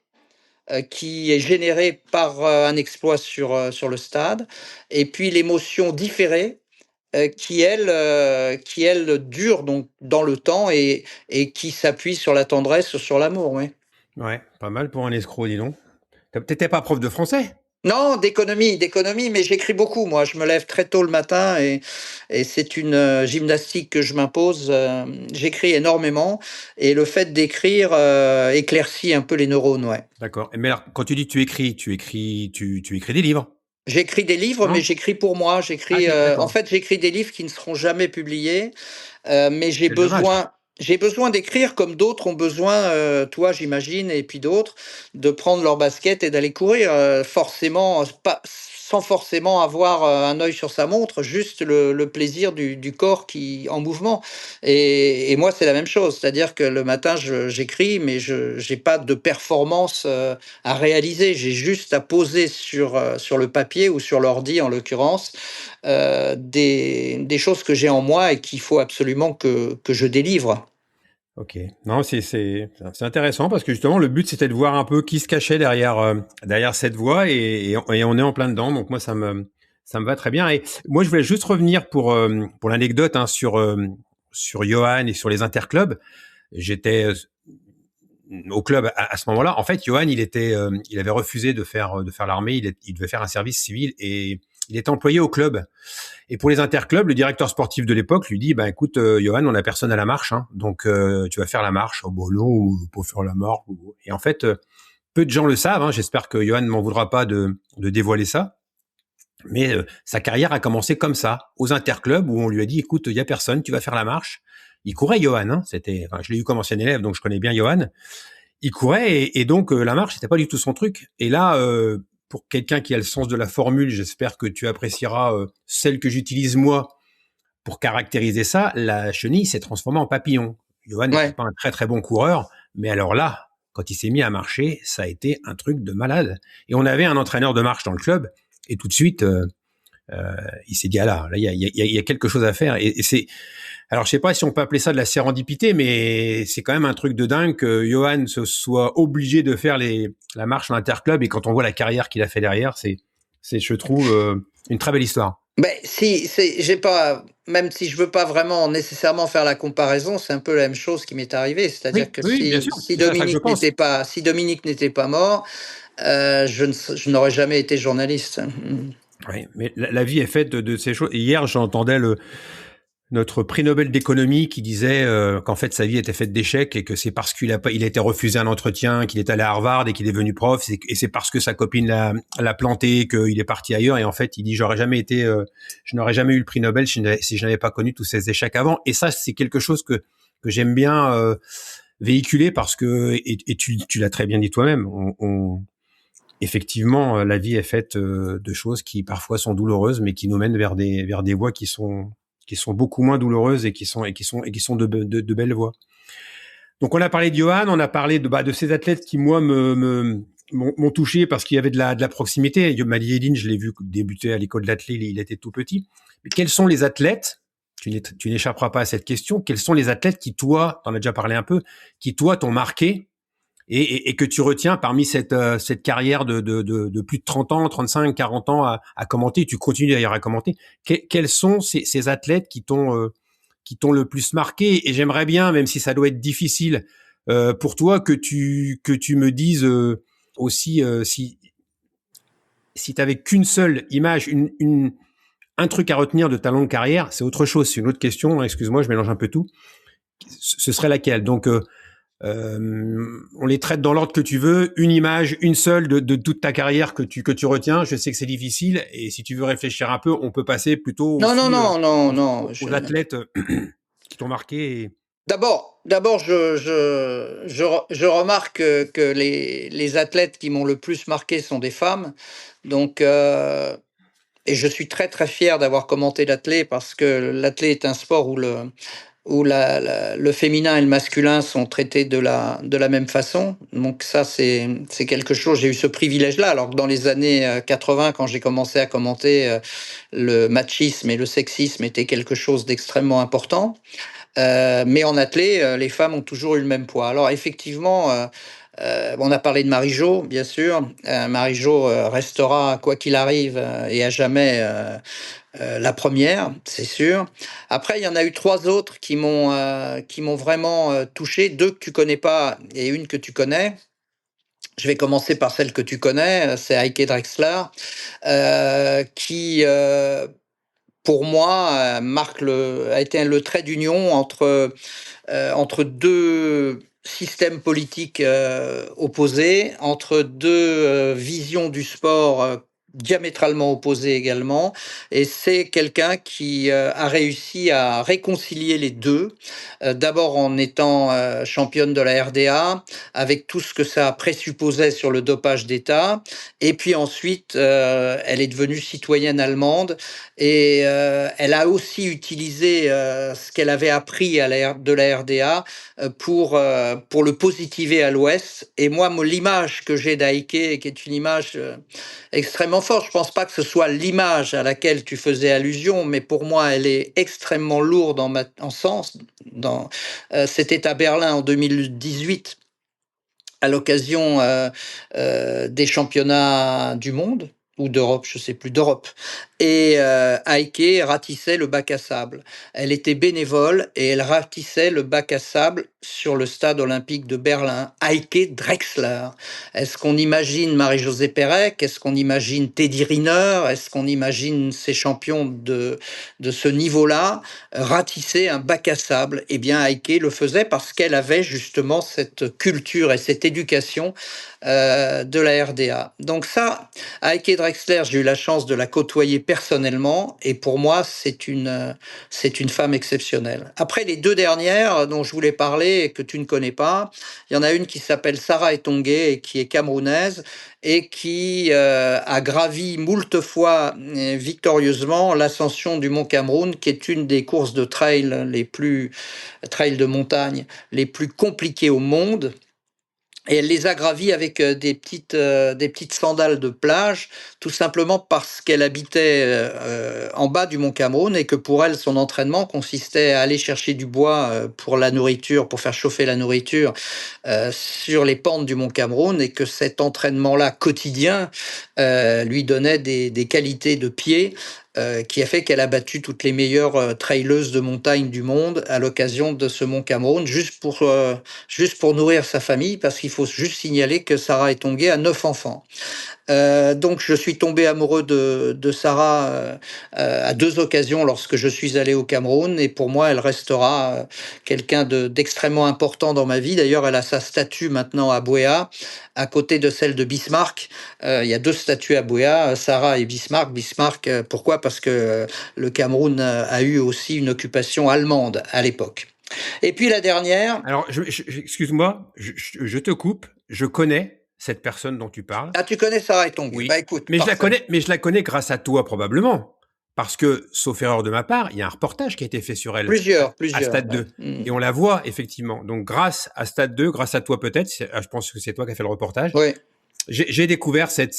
qui est générée par un exploit sur le stade, et puis l'émotion différée qui elle dure donc dans le temps, et qui s'appuie sur la tendresse, sur l'amour, oui. Ouais, pas mal pour un escroc, dis donc. T'étais pas prof de français? Non, d'économie, mais j'écris beaucoup, moi. Je me lève très tôt le matin, et c'est une gymnastique que je m'impose. J'écris énormément, et le fait d'écrire éclaircit un peu les neurones, ouais. D'accord. Mais alors, quand tu dis tu écris des livres, J'écris des livres, mais non? j'écris pour moi. Ah, En d'accord. fait, j'écris des livres qui ne seront jamais publiés, mais Quel dommage. j'ai besoin d'écrire comme d'autres ont besoin, toi, j'imagine, et puis d'autres, de prendre leur basket et d'aller courir. Forcément, sans forcément avoir un œil sur sa montre, juste le plaisir du corps qui en mouvement. Et moi, c'est la même chose, c'est-à-dire que le matin, j'écris, mais je n'ai pas de performance à réaliser. J'ai juste à poser sur le papier ou sur l'ordi, en l'occurrence, des choses que j'ai en moi et qu'il faut absolument que je délivre. Ok. Non, c'est intéressant parce que justement, le but, c'était de voir un peu qui se cachait derrière cette voix et on est en plein dedans. Donc moi, ça me va très bien. Et moi, je voulais juste revenir pour l'anecdote hein, sur Johan et sur les interclubs. J'étais au club à ce moment-là. En fait, Johan, il avait refusé de faire l'armée. Il devait faire un service civil et il était employé au club. Et pour les interclubs, le directeur sportif de l'époque lui dit, écoute, Johan, on a personne à la marche, hein, donc tu vas faire la marche. Oh, bon, non, pour faire la marche. Et en fait, peu de gens le savent. Hein, j'espère que Johan ne m'en voudra pas de dévoiler ça. Mais sa carrière a commencé comme ça, aux interclubs où on lui a dit, écoute, il y a personne, tu vas faire la marche. Il courait, Johan. Hein, je l'ai eu comme ancien élève, donc je connais bien Johan. Il courait et donc la marche, c'était pas du tout son truc. Et là, pour quelqu'un qui a le sens de la formule, j'espère que tu apprécieras celle que j'utilise moi pour caractériser ça. La chenille s'est transformée en papillon. Johan n'était Ouais. pas un très très bon coureur, mais alors là, quand il s'est mis à marcher, ça a été un truc de malade. Et on avait un entraîneur de marche dans le club, et tout de suite, il s'est dit ah là, il y a quelque chose à faire. Et c'est, alors je sais pas si on peut appeler ça de la sérendipité, mais c'est quand même un truc de dingue que Johan se soit obligé de faire la marche en interclub. Et quand on voit la carrière qu'il a fait derrière, c'est je trouve une très belle histoire. Si, j'ai pas, même si je veux pas vraiment nécessairement faire la comparaison, c'est un peu la même chose qui m'est arrivé. C'est-à-dire Oui, que oui, bien sûr, c'est à ça que je pense. Si Dominique n'était pas mort, je n'aurais jamais été journaliste. Oui, mais la vie est faite de ces choses. Et hier, j'entendais notre prix Nobel d'économie qui disait qu'en fait sa vie était faite d'échecs et que c'est parce il a été refusé un entretien, qu'il est allé à Harvard et qu'il est devenu prof, et c'est parce que sa copine l'a planté qu'il est parti ailleurs. Et en fait, il dit je n'aurais jamais eu le prix Nobel si je n'avais pas connu tous ces échecs avant. Et ça, c'est quelque chose que j'aime bien véhiculer parce que et tu l'as très bien dit toi-même. Effectivement, la vie est faite de choses qui parfois sont douloureuses, mais qui nous mènent vers des voies qui sont beaucoup moins douloureuses et qui sont de belles voies. Donc on a parlé de Johan, on a parlé de ces athlètes qui moi m'ont touché parce qu'il y avait de la proximité. Maliedine, je l'ai vu débuter à l'école d'athlètes, il était tout petit. Mais quels sont les athlètes? Tu n'échapperas pas à cette question. Quels sont les athlètes qui toi, t'en as déjà parlé un peu, qui toi t'ont marqué et que tu retiens parmi cette carrière de plus de 30 ans, 35, 40 ans à commenter, tu continues d'ailleurs à commenter. Quels sont ces athlètes qui t'ont le plus marqué? Et j'aimerais bien, même si ça doit être difficile pour toi, que tu me dises aussi si t'avais qu'une seule image, un truc à retenir de ta longue carrière, c'est autre chose, c'est une autre question. Excuse-moi, je mélange un peu tout. Ce serait laquelle? Donc on les traite dans l'ordre que tu veux, une image, une seule de toute ta carrière que tu retiens. Je sais que c'est difficile et si tu veux réfléchir un peu, on peut passer plutôt Non, non, aussi non, non, non. aux athlètes qui t'ont marqué. D'abord, je remarque que les athlètes qui m'ont le plus marqué sont des femmes. Donc, et je suis très très fier d'avoir commenté l'athlé parce que l'athlé est un sport où le féminin et le masculin sont traités de la même façon. Donc ça, c'est quelque chose, j'ai eu ce privilège-là, alors que dans les années 80, quand j'ai commencé à commenter, le machisme et le sexisme étaient quelque chose d'extrêmement important. Mais en athlée, les femmes ont toujours eu le même poids. Alors effectivement, on a parlé de Marie-Jo, bien sûr. Marie-Jo restera, quoi qu'il arrive, et à jamais la première, c'est sûr. Après, il y en a eu trois autres qui m'ont vraiment touché. Deux que tu connais pas et une que tu connais. Je vais commencer par celle que tu connais, c'est Heike Drexler, qui, pour moi, a été le trait d'union entre deux systèmes politiques opposés, entre deux visions du sport diamétralement opposés également. Et c'est quelqu'un qui a réussi à réconcilier les deux. D'abord en étant championne de la RDA, avec tout ce que ça présupposait sur le dopage d'État. Et puis ensuite, elle est devenue citoyenne allemande et elle a aussi utilisé ce qu'elle avait appris de la RDA pour le positiver à l'Ouest. Et moi, l'image que j'ai d'Heike, qui est une image extrêmement forte, je ne pense pas que ce soit l'image à laquelle tu faisais allusion, mais pour moi, elle est extrêmement lourde en sens. C'était à Berlin en 2018, à l'occasion des championnats du monde, ou d'Europe, je ne sais plus, d'Europe. Et Heike ratissait le bac à sable. Elle était bénévole et elle ratissait le bac à sable sur le stade olympique de Berlin. Heike Drexler. Est-ce qu'on imagine Marie-Josée Pérec? Est-ce qu'on imagine Teddy Riner? Est-ce qu'on imagine ces champions de ce niveau-là ratisser un bac à sable? Eh bien, Heike le faisait parce qu'elle avait justement cette culture et cette éducation de la RDA. Donc ça, Heike Drexler, j'ai eu la chance de la côtoyer personnellement et pour moi, c'est une femme exceptionnelle. Après, les deux dernières dont je voulais parler et que tu ne connais pas, il y en a une qui s'appelle Sarah Etonguet et qui est camerounaise et qui a gravi moult fois victorieusement l'ascension du Mont Cameroun, qui est une des courses de trail trail de montagne les plus compliquées au monde. Et elle les a gravis avec des petites sandales de plage, tout simplement parce qu'elle habitait en bas du Mont Cameroun et que pour elle, son entraînement consistait à aller chercher du bois pour la nourriture, pour faire chauffer la nourriture sur les pentes du Mont Cameroun, et que cet entraînement-là quotidien lui donnait des qualités de pied qui a fait qu'elle a battu toutes les meilleures traileuses de montagne du monde à l'occasion de ce Mont Cameroun, juste pour nourrir sa famille, parce qu'il faut juste signaler que Sarah Etonguet a 9 enfants. Donc je suis tombé amoureux de Sarah à deux occasions lorsque je suis allé au Cameroun, et pour moi elle restera quelqu'un d'extrêmement important dans ma vie. D'ailleurs, elle a sa statue maintenant à Buea, à côté de celle de Bismarck. Il y a deux statues à Buea, Sarah et Bismarck. Bismarck, pourquoi? Parce que le Cameroun a eu aussi une occupation allemande à l'époque. Et puis la dernière... Alors, excuse-moi, je te coupe, je connais cette personne dont tu parles. Ah, tu connais Sarah Etonguet? Oui, Bah écoute, mais parfait. je la connais grâce à toi probablement. Parce que, sauf erreur de ma part, il y a un reportage qui a été fait sur elle à Plusieurs. Stade 2. Et on la voit, effectivement. Donc, grâce à Stade 2, grâce à toi peut-être, je pense que c'est toi qui as fait le reportage, Oui. j'ai découvert cette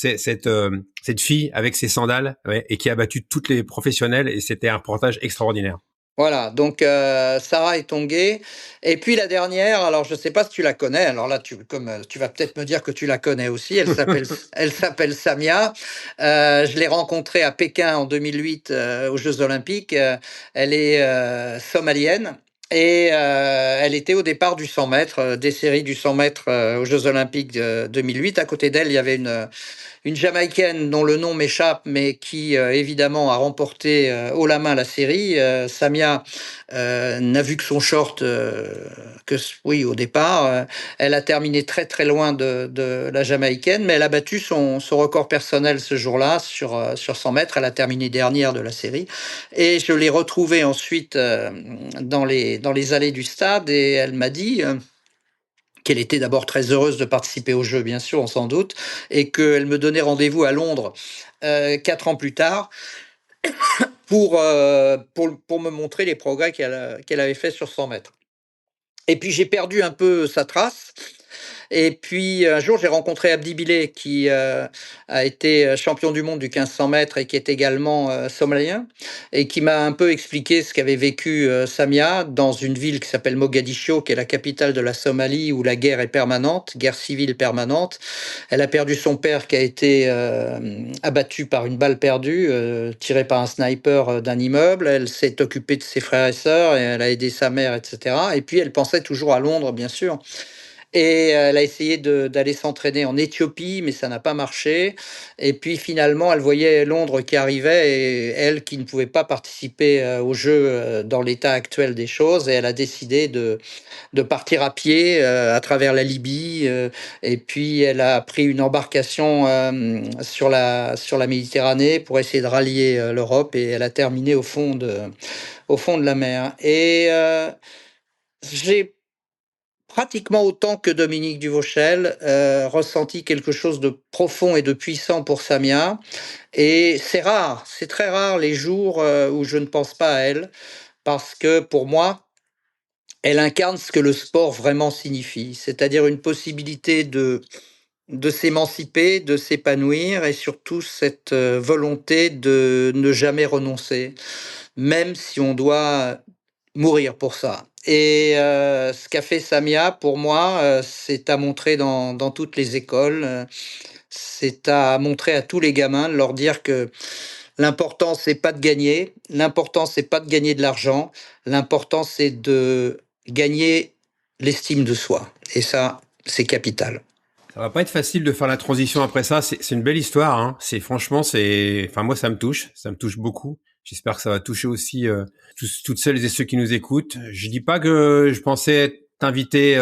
fille avec ses sandales, ouais, et qui a battu toutes les professionnels, et c'était un reportage extraordinaire. Voilà, donc Sarah Etonguet. Et puis la dernière, alors je ne sais pas si tu la connais, alors là, tu vas peut-être me dire que tu la connais aussi, elle s'appelle Samia. Je l'ai rencontrée à Pékin en 2008 aux Jeux Olympiques. Elle est somalienne. Et elle était au départ du 100 mètres, des séries du 100 mètres aux Jeux Olympiques de 2008. À côté d'elle, il y avait une Jamaïcaine dont le nom m'échappe, mais qui évidemment a remporté haut la main la série. Samia n'a vu que son short, oui, au départ. Elle a terminé très très loin de la Jamaïcaine, mais elle a battu son record personnel ce jour-là sur 100 mètres. Elle a terminé dernière de la série. Et je l'ai retrouvée ensuite dans les allées du stade, et elle m'a dit... qu'elle était d'abord très heureuse de participer au jeu, bien sûr, on s'en doute, et qu'elle me donnait rendez-vous à Londres 4 ans plus tard pour me montrer les progrès qu'elle avait fait sur 100 mètres. Et puis j'ai perdu un peu sa trace. Et puis un jour, j'ai rencontré Abdi Bile, qui a été champion du monde du 1500 mètres et qui est également somalien, et qui m'a un peu expliqué ce qu'avait vécu Samia dans une ville qui s'appelle Mogadiscio, qui est la capitale de la Somalie, où la guerre est permanente, guerre civile permanente. Elle a perdu son père, qui a été abattu par une balle perdue, tirée par un sniper d'un immeuble. Elle s'est occupée de ses frères et sœurs, et elle a aidé sa mère, etc. Et puis elle pensait toujours à Londres, bien sûr. Et elle a essayé d'aller s'entraîner en Éthiopie, mais ça n'a pas marché. Et puis finalement, elle voyait Londres qui arrivait et elle qui ne pouvait pas participer aux Jeux dans l'état actuel des choses. Et elle a décidé de partir à pied à travers la Libye. Et puis elle a pris une embarcation sur la Méditerranée pour essayer de rallier l'Europe. Et elle a terminé au fond de la mer. Et j'ai pratiquement autant que Dominique Duvauchel, ressenti quelque chose de profond et de puissant pour Samia. Et c'est rare, c'est très rare les jours où je ne pense pas à elle, parce que pour moi, elle incarne ce que le sport vraiment signifie, c'est-à-dire une possibilité de s'émanciper, de s'épanouir et surtout cette volonté de ne jamais renoncer, même si on doit mourir pour ça. Et ce qu'a fait Samia, pour moi, c'est à montrer dans toutes les écoles, c'est à montrer à tous les gamins, de leur dire que l'important, c'est pas de gagner, l'important, c'est pas de gagner de l'argent, l'important, c'est de gagner l'estime de soi. Et ça, c'est capital. Ça va pas être facile de faire la transition après ça. C'est une belle histoire. Hein. C'est franchement, enfin moi ça me touche beaucoup. J'espère que ça va toucher aussi toutes celles et ceux qui nous écoutent. Je dis pas que je pensais t'inviter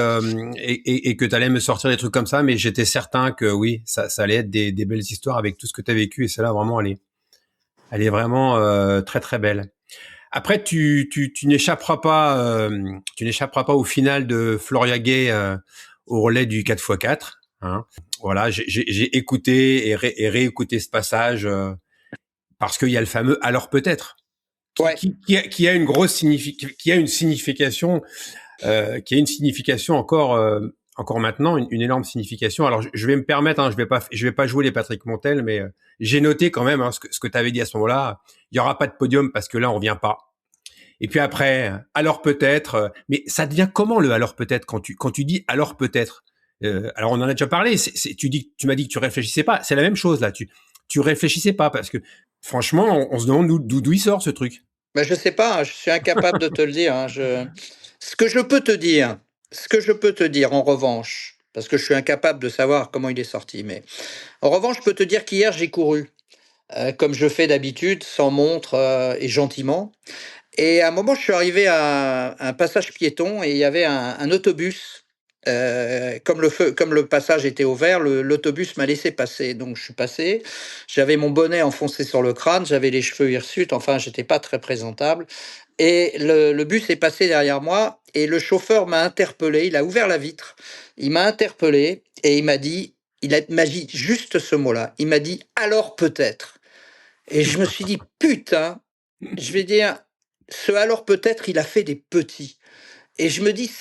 et que tu allais me sortir des trucs comme ça, mais j'étais certain que oui, ça allait être des belles histoires avec tout ce que tu as vécu et celle-là vraiment elle est vraiment très très belle. Après, tu n'échapperas pas, au final de Floria Gay au relais du 4x4. Hein. Voilà, j'ai écouté et réécouté ce passage parce qu'il y a le fameux alors peut-être Ouais. qui a une grosse qui a une signification encore maintenant une énorme signification. Alors je vais me permettre, hein, je vais pas jouer les Patrick Montel, mais j'ai noté quand même ce que tu avais dit à ce moment-là. Il y aura pas de podium parce que là on vient pas. Et puis après, alors peut-être, mais ça devient comment le alors peut-être quand tu dis alors peut-être alors on en a déjà parlé. Tu m'as dit que tu réfléchissais pas. C'est la même chose là. Tu réfléchissais pas parce que franchement, on se demande d'où il sort ce truc. Ben, je sais pas, hein, je suis incapable de te le dire. Hein, ce que je peux te dire, ce que je peux te dire en revanche, parce que je suis incapable de savoir comment il est sorti, mais en revanche, je peux te dire qu'hier j'ai couru, comme je fais d'habitude, sans montre et gentiment. Et à un moment, je suis arrivé à un passage piéton et il y avait un autobus. Comme le passage était ouvert, l'autobus m'a laissé passer. Donc je suis passé. J'avais mon bonnet enfoncé sur le crâne, j'avais les cheveux hirsutes. Enfin, j'étais pas très présentable. Et le bus est passé derrière moi et le chauffeur m'a interpellé. Il a ouvert la vitre. Il m'a interpellé et m'a dit juste ce mot-là. Il m'a dit alors peut-être. Et je me suis dit putain. Je vais dire, ce alors peut-être il a fait des petits. Et je me dis,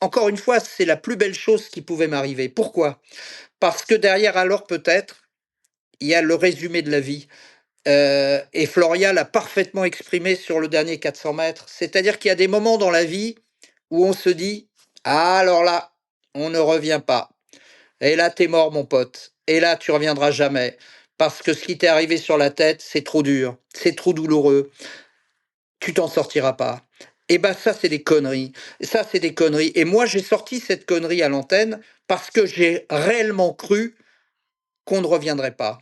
encore une fois, c'est la plus belle chose qui pouvait m'arriver. Pourquoi? Parce que derrière alors peut-être, il y a le résumé de la vie. Et Floria l'a parfaitement exprimé sur le dernier 400 mètres. C'est-à-dire qu'il y a des moments dans la vie où on se dit, ah alors là, on ne revient pas. Et là, t'es mort, mon pote. Et là, tu reviendras jamais. Parce que ce qui t'est arrivé sur la tête, c'est trop dur, c'est trop douloureux, tu t'en sortiras pas. Et ben ça, c'est des conneries. Ça, c'est des conneries. Et moi, j'ai sorti cette connerie à l'antenne parce que j'ai réellement cru qu'on ne reviendrait pas.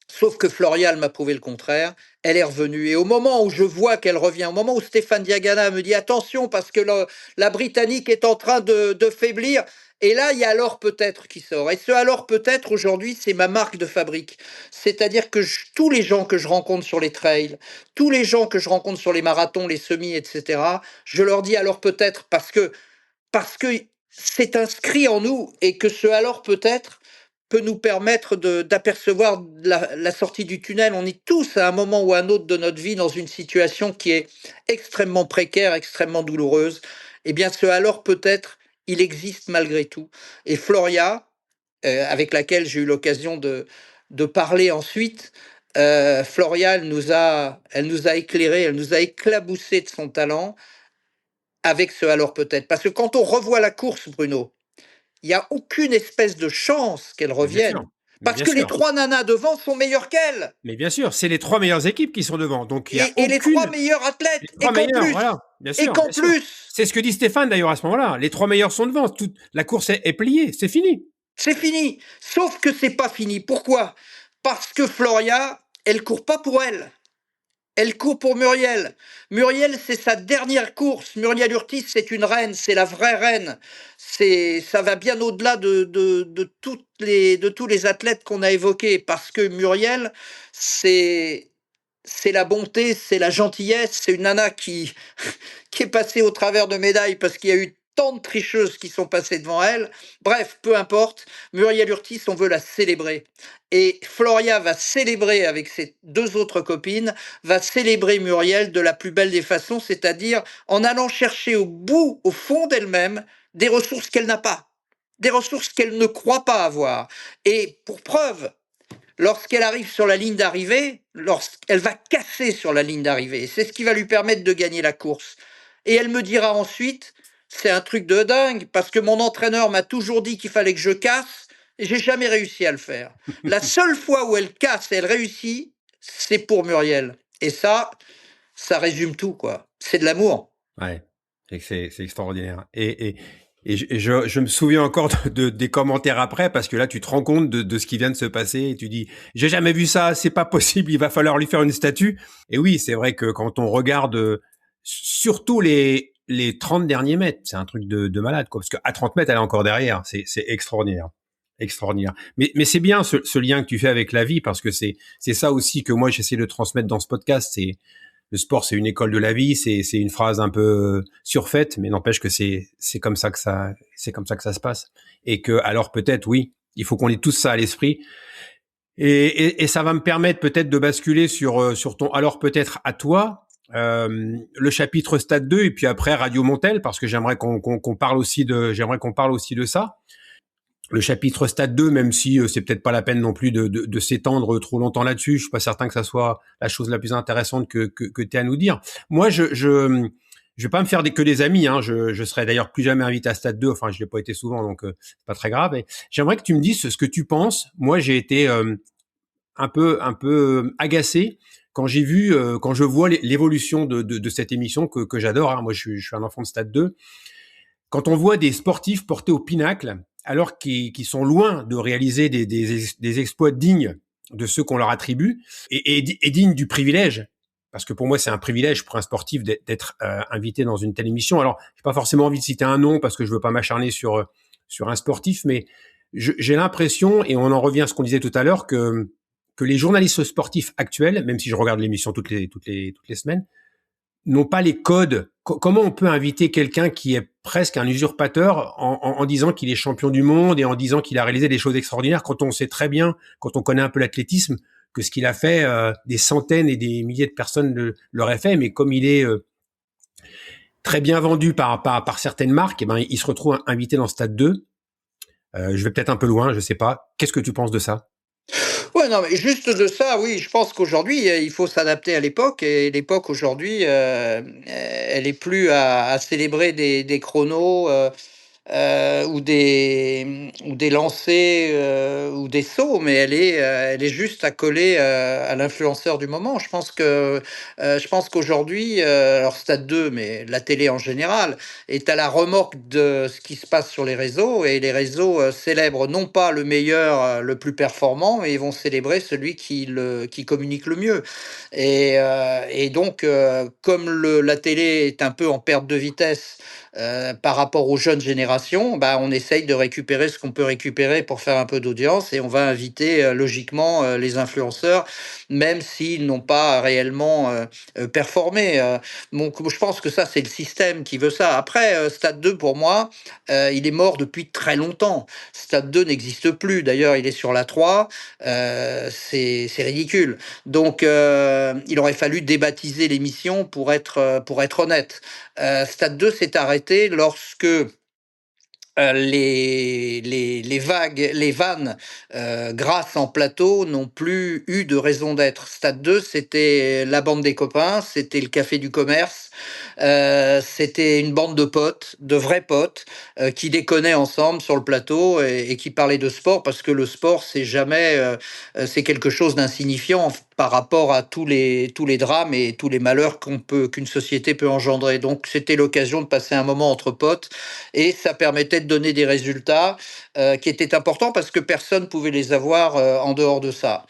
Sauf que Florial m'a prouvé le contraire. Elle est revenue. Et au moment où je vois qu'elle revient, au moment où Stéphane Diagana me dit attention parce que la Britannique est en train de faiblir, et là, il y a alors peut-être qui sort. Et ce alors peut-être aujourd'hui, c'est ma marque de fabrique. C'est-à-dire que tous les gens que je rencontre sur les trails, tous les gens que je rencontre sur les marathons, les semis, etc., je leur dis alors peut-être parce que c'est inscrit en nous et que ce alors peut-être peut nous permettre d'apercevoir la sortie du tunnel. On est tous à un moment ou à un autre de notre vie dans une situation qui est extrêmement précaire, extrêmement douloureuse. Eh bien, ce alors peut-être, il existe malgré tout. Et Floria, avec laquelle j'ai eu l'occasion de parler ensuite, Floria, elle nous a éclairé, elle nous a éclaboussé de son talent avec ce alors peut-être. Parce que quand on revoit la course, Bruno, il n'y a aucune espèce de chance qu'elle Bien revienne. sûr. Mais Parce bien que les sûr. 3 nanas devant sont meilleures qu'elles. Mais bien sûr, c'est les 3 meilleures équipes qui sont devant. Donc il y a Et les 3 aucune meilleurs athlètes. les 3 meilleurs, voilà. Bien Et sûr, qu'en bien sûr. plus, C'est ce que dit Stéphane d'ailleurs à ce moment-là. Les 3 meilleurs sont devant. Toute la course est pliée, c'est fini. c'est fini. Sauf que c'est pas fini. Pourquoi? Parce que Floria, elle court pas pour elle. Elle court pour Muriel. Muriel, c'est sa dernière course. Muriel Urtis, c'est une reine, c'est la vraie reine. Ça va bien au-delà de tous les athlètes qu'on a évoqués, parce que Muriel, c'est la bonté, c'est la gentillesse, c'est une nana qui est passée au travers de médailles parce qu'il y a eu tant de tricheuses qui sont passées devant elle. Bref, peu importe, Muriel Urtis, on veut la célébrer. Et Floria va célébrer avec ses 2 autres copines, va célébrer Muriel de la plus belle des façons, c'est-à-dire en allant chercher au fond d'elle-même, des ressources qu'elle n'a pas, des ressources qu'elle ne croit pas avoir. Et pour preuve, lorsqu'elle arrive sur la ligne d'arrivée, lorsqu'elle va casser sur la ligne d'arrivée, c'est ce qui va lui permettre de gagner la course. Et elle me dira ensuite, c'est un truc de dingue, parce que mon entraîneur m'a toujours dit qu'il fallait que je casse, et j'ai jamais réussi à le faire. La seule fois où elle casse et elle réussit, c'est pour Muriel. Et ça résume tout, quoi. C'est de l'amour. Ouais, c'est extraordinaire. Et je me souviens encore des commentaires après, parce que là, tu te rends compte de ce qui vient de se passer et tu dis, j'ai jamais vu ça, c'est pas possible, il va falloir lui faire une statue. Et oui, c'est vrai que quand on regarde surtout les 30 derniers mètres, c'est un truc de malade, quoi. Parce qu'à 30 mètres, elle est encore derrière. C'est extraordinaire. Extraordinaire. Mais c'est bien ce lien que tu fais avec la vie, parce que c'est ça aussi que moi, j'essaie de transmettre dans ce podcast. Le sport, c'est une école de la vie. C'est une phrase un peu surfaite, mais n'empêche que c'est comme ça que ça se passe. Et que, alors peut-être, oui, il faut qu'on ait tous ça à l'esprit. Et ça va me permettre peut-être de basculer sur ton alors peut-être à toi, le chapitre Stade 2 et puis après Radio Montel, parce que j'aimerais qu'on parle aussi de ça. Le chapitre Stade 2, même si c'est peut-être pas la peine non plus de s'étendre trop longtemps là-dessus, je suis pas certain que ça soit la chose la plus intéressante que tu as à nous dire. Moi, je vais pas me faire que des amis, hein. Je serai d'ailleurs plus jamais invité à Stade 2. Enfin, je l'ai pas été souvent, donc c'est pas très grave. Et j'aimerais que tu me dises ce que tu penses. Moi, j'ai été un peu agacé quand j'ai vu, quand je vois l'évolution de cette émission que j'adore. Hein. Moi, je suis un enfant de Stade 2. Quand on voit des sportifs portés au pinacle, alors qu'ils sont loin de réaliser des exploits dignes de ceux qu'on leur attribue, et dignes du privilège, parce que pour moi c'est un privilège pour un sportif d'être invité dans une telle émission. Alors j'ai pas forcément envie de citer un nom parce que je veux pas m'acharner sur un sportif, mais j'ai l'impression, et on en revient à ce qu'on disait tout à l'heure, que les journalistes sportifs actuels, même si je regarde l'émission toutes les semaines, n'ont pas les codes. Comment on peut inviter quelqu'un qui est presque un usurpateur en disant qu'il est champion du monde et en disant qu'il a réalisé des choses extraordinaires, quand on sait très bien, quand on connaît un peu l'athlétisme, que ce qu'il a fait, des centaines et des milliers de personnes l'auraient fait, mais comme il est très bien vendu par certaines marques, eh ben, il se retrouve invité dans Stade 2. Je vais peut-être un peu loin, je sais pas. Qu'est-ce que tu penses de ça? Ouais, non, mais juste de ça, oui, je pense qu'aujourd'hui, il faut s'adapter à l'époque. Et l'époque aujourd'hui, elle est plus à célébrer des chronos ou des lancers ou des sauts, mais elle est juste accolée à l'influenceur du moment. Je pense qu'aujourd'hui, alors Stade 2, mais la télé en général, est à la remorque de ce qui se passe sur les réseaux, et les réseaux célèbrent non pas le meilleur, le plus performant, mais ils vont célébrer celui qui communique le mieux. Et donc, comme la télé est un peu en perte de vitesse par rapport aux jeunes générations, bah, on essaye de récupérer ce qu'on peut récupérer pour faire un peu d'audience, et on va inviter logiquement les influenceurs, même s'ils n'ont pas réellement performé. Donc, je pense que ça, c'est le système qui veut ça. Après, Stade 2, pour moi, il est mort depuis très longtemps. Stade 2 n'existe plus. D'ailleurs, il est sur la 3. C'est ridicule. Donc, il aurait fallu débaptiser l'émission pour être honnête. Stade 2 s'est arrêté lorsque les vannes grasses en plateau n'ont plus eu de raison d'être. Stade 2, c'était la bande des copains, c'était le café du commerce, C'était une bande de potes, de vrais potes, qui déconnaient ensemble sur le plateau et qui parlaient de sport parce que le sport, c'est quelque chose d'insignifiant par rapport à tous les drames et tous les malheurs qu'une société peut engendrer. Donc, c'était l'occasion de passer un moment entre potes et ça permettait de donner des résultats qui étaient importants parce que personne pouvait les avoir en dehors de ça.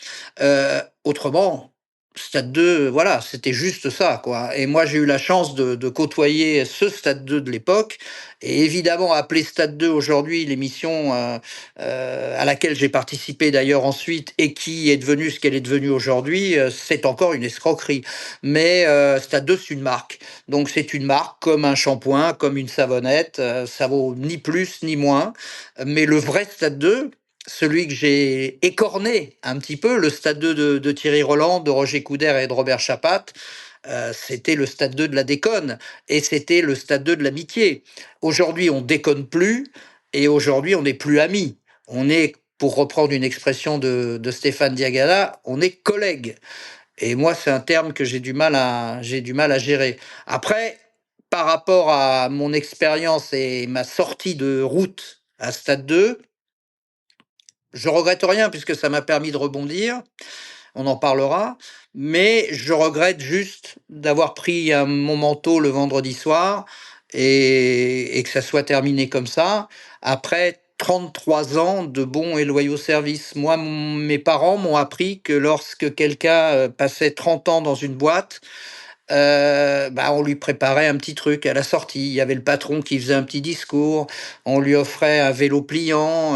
Autrement, Stade 2, voilà, c'était juste ça, quoi. Et moi, j'ai eu la chance de côtoyer ce Stade 2 de l'époque. Et évidemment, appeler Stade 2 aujourd'hui, l'émission à laquelle j'ai participé d'ailleurs ensuite et qui est devenue ce qu'elle est devenue aujourd'hui, c'est encore une escroquerie. Mais Stade 2, c'est une marque. Donc c'est une marque comme un shampoing, comme une savonnette. Ça vaut ni plus ni moins. Mais le vrai Stade 2, celui que j'ai écorné un petit peu, le Stade 2 de Thierry Roland, de Roger Coudert et de Robert Chapat, c'était le Stade 2 de la déconne et c'était le Stade 2 de l'amitié. Aujourd'hui, on déconne plus et aujourd'hui, on n'est plus amis. On est, pour reprendre une expression de Stéphane Diagana, on est collègues. Et moi, c'est un terme que j'ai du mal à gérer. Après, par rapport à mon expérience et ma sortie de route à Stade 2, je regrette rien puisque ça m'a permis de rebondir, on en parlera, mais je regrette juste d'avoir pris mon manteau le vendredi soir et que ça soit terminé comme ça, après 33 ans de bons et loyaux services. Moi, mes parents m'ont appris que lorsque quelqu'un passait 30 ans dans une boîte, on lui préparait un petit truc à la sortie. Il y avait le patron qui faisait un petit discours, on lui offrait un vélo pliant,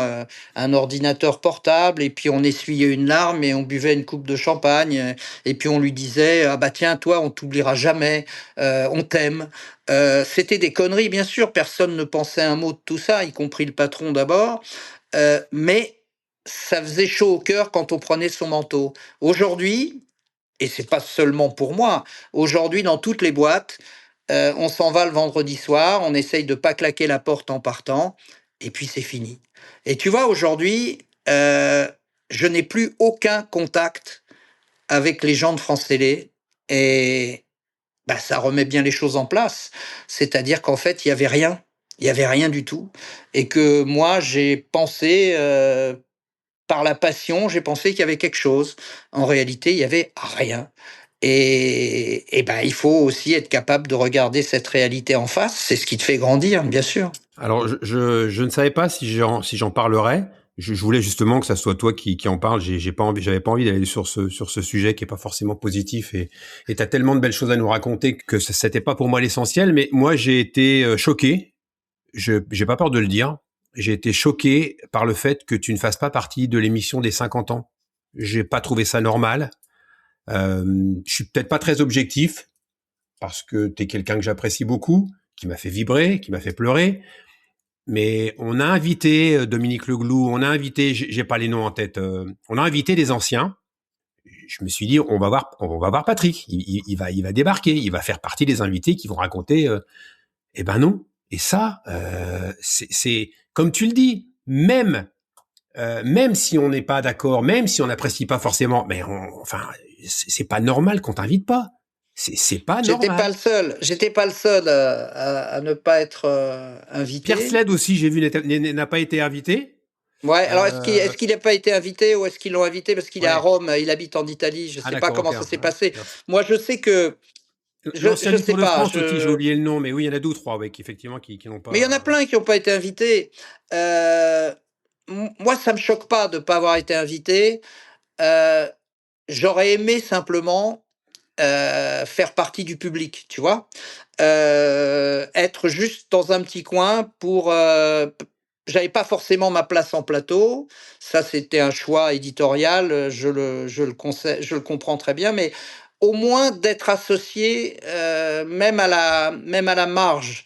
un ordinateur portable, et puis on essuyait une larme et on buvait une coupe de champagne, et puis on lui disait: ah bah tiens, toi, on t'oubliera jamais, on t'aime. C'était des conneries, bien sûr, personne ne pensait un mot de tout ça, y compris le patron d'abord, mais ça faisait chaud au cœur quand on prenait son manteau. Aujourd'hui, et c'est pas seulement pour moi. Aujourd'hui, dans toutes les boîtes, on s'en va le vendredi soir, on essaye de pas claquer la porte en partant, et puis c'est fini. Et tu vois, aujourd'hui, je n'ai plus aucun contact avec les gens de France Télé, et bah, ça remet bien les choses en place. C'est-à-dire qu'en fait, il y avait rien. Il y avait rien du tout, et que moi, j'ai pensé, par la passion, j'ai pensé qu'il y avait quelque chose. En réalité, il y avait rien. Et ben, il faut aussi être capable de regarder cette réalité en face. C'est ce qui te fait grandir, bien sûr. Alors, je ne savais pas si j'en parlerais. Je voulais justement que ça soit toi qui en parle. J'avais pas envie d'aller sur ce sujet qui est pas forcément positif et t'as tellement de belles choses à nous raconter que c'était pas pour moi l'essentiel. Mais moi, j'ai été choqué. J'ai pas peur de le dire. J'ai été choqué par le fait que tu ne fasses pas partie de l'émission des 50 ans. J'ai pas trouvé ça normal. Je suis peut-être pas très objectif parce que t'es quelqu'un que j'apprécie beaucoup, qui m'a fait vibrer, qui m'a fait pleurer. Mais on a invité Dominique Leglou, on a invité, j'ai pas les noms en tête, on a invité des anciens. Je me suis dit, on va voir Patrick. Il va débarquer, il va faire partie des invités qui vont raconter. Eh ben non. Et ça, c'est comme tu le dis, même si on n'est pas d'accord, même si on n'apprécie pas forcément, mais enfin, c'est pas normal qu'on t'invite pas. C'est pas normal. J'étais pas le seul à ne pas être invité. Pierre Sled aussi, j'ai vu, n'a pas été invité. Ouais, alors est-ce qu'il n'a pas été invité ou est-ce qu'ils l'ont invité parce qu'il est à Rome, il habite en Italie, je sais pas comment ça s'est passé. Moi, je sais que L'ancien je du sais Tour de pas. France aussi, j'ai oublié le nom, mais oui, il y en a 2 ou 3, ouais, qui effectivement qui n'ont pas. Mais il y en a plein qui n'ont pas été invités. Moi, ça me choque pas de pas avoir été invité. Euh, J'aurais aimé simplement faire partie du public, tu vois. Être juste dans un petit coin pour. J'avais pas forcément ma place en plateau. Ça, c'était un choix éditorial. Je le comprends très bien, mais au moins d'être associé, même à la marge.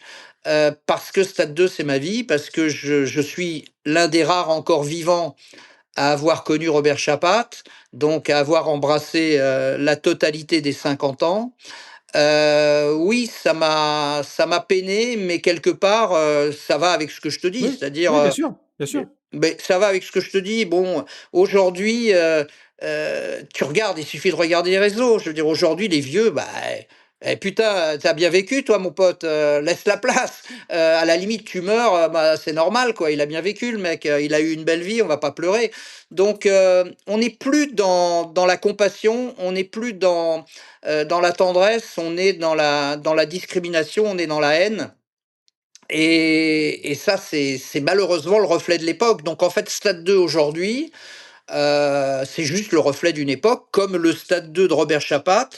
Parce que Stade 2, c'est ma vie, parce que je suis l'un des rares encore vivants à avoir connu Robert Chapat, donc à avoir embrassé la totalité des 50 ans. Oui, ça m'a peiné, mais quelque part, ça va avec ce que je te dis. Oui, C'est-à-dire, oui, bien sûr, bien sûr. mais ça va avec ce que je te dis. Bon, aujourd'hui, tu regardes, il suffit de regarder les réseaux. Je veux dire, aujourd'hui, les vieux, bah, Eh putain, t'as bien vécu, toi, mon pote. Laisse la place. À la limite, tu meurs, bah, c'est normal, quoi. Il a bien vécu, le mec. Il a eu une belle vie. On va pas pleurer. Donc, on n'est plus dans la compassion. On n'est plus dans la tendresse. On est dans la discrimination. On est dans la haine. Et ça, c'est malheureusement le reflet de l'époque. Donc, en fait, Stade 2 aujourd'hui, c'est juste le reflet d'une époque, comme le Stade 2 de Robert Chapat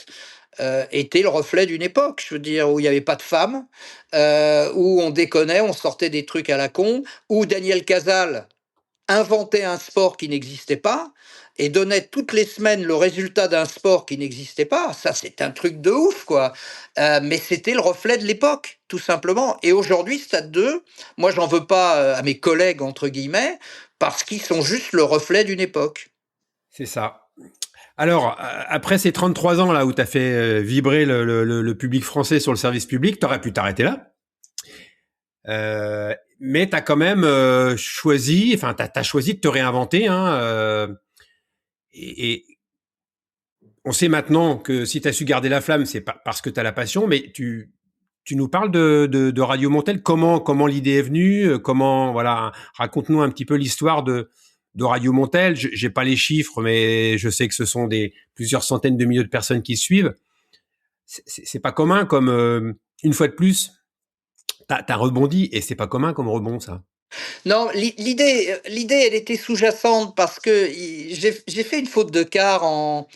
était le reflet d'une époque, je veux dire, où il n'y avait pas de femmes, où on déconnait, on sortait des trucs à la con, où Daniel Casal inventait un sport qui n'existait pas et donnait toutes les semaines le résultat d'un sport qui n'existait pas. Ça, c'est un truc de ouf, quoi. Mais c'était le reflet de l'époque, tout simplement. Et aujourd'hui, Stade 2, moi, j'en veux pas à mes collègues, entre guillemets, parce qu'ils sont juste le reflet d'une époque. C'est ça. Alors, après ces 33 ans là où tu as fait vibrer le public français sur le service public, tu aurais pu t'arrêter là. Mais tu as quand même choisi, enfin, t'as choisi de te réinventer. Hein, et on sait maintenant que si tu as su garder la flamme, c'est parce que tu as la passion, mais tu nous parles de Radio Montel. Comment l'idée est venue? Comment, voilà, raconte-nous un petit peu l'histoire de Radio Montel. J'ai pas les chiffres, mais je sais que ce sont plusieurs centaines de milliers de personnes qui suivent. C'est pas commun comme, une fois de plus, t'as rebondi et c'est pas commun comme rebond, ça. Non, l'idée, elle était sous-jacente parce que j'ai fait une faute de quart en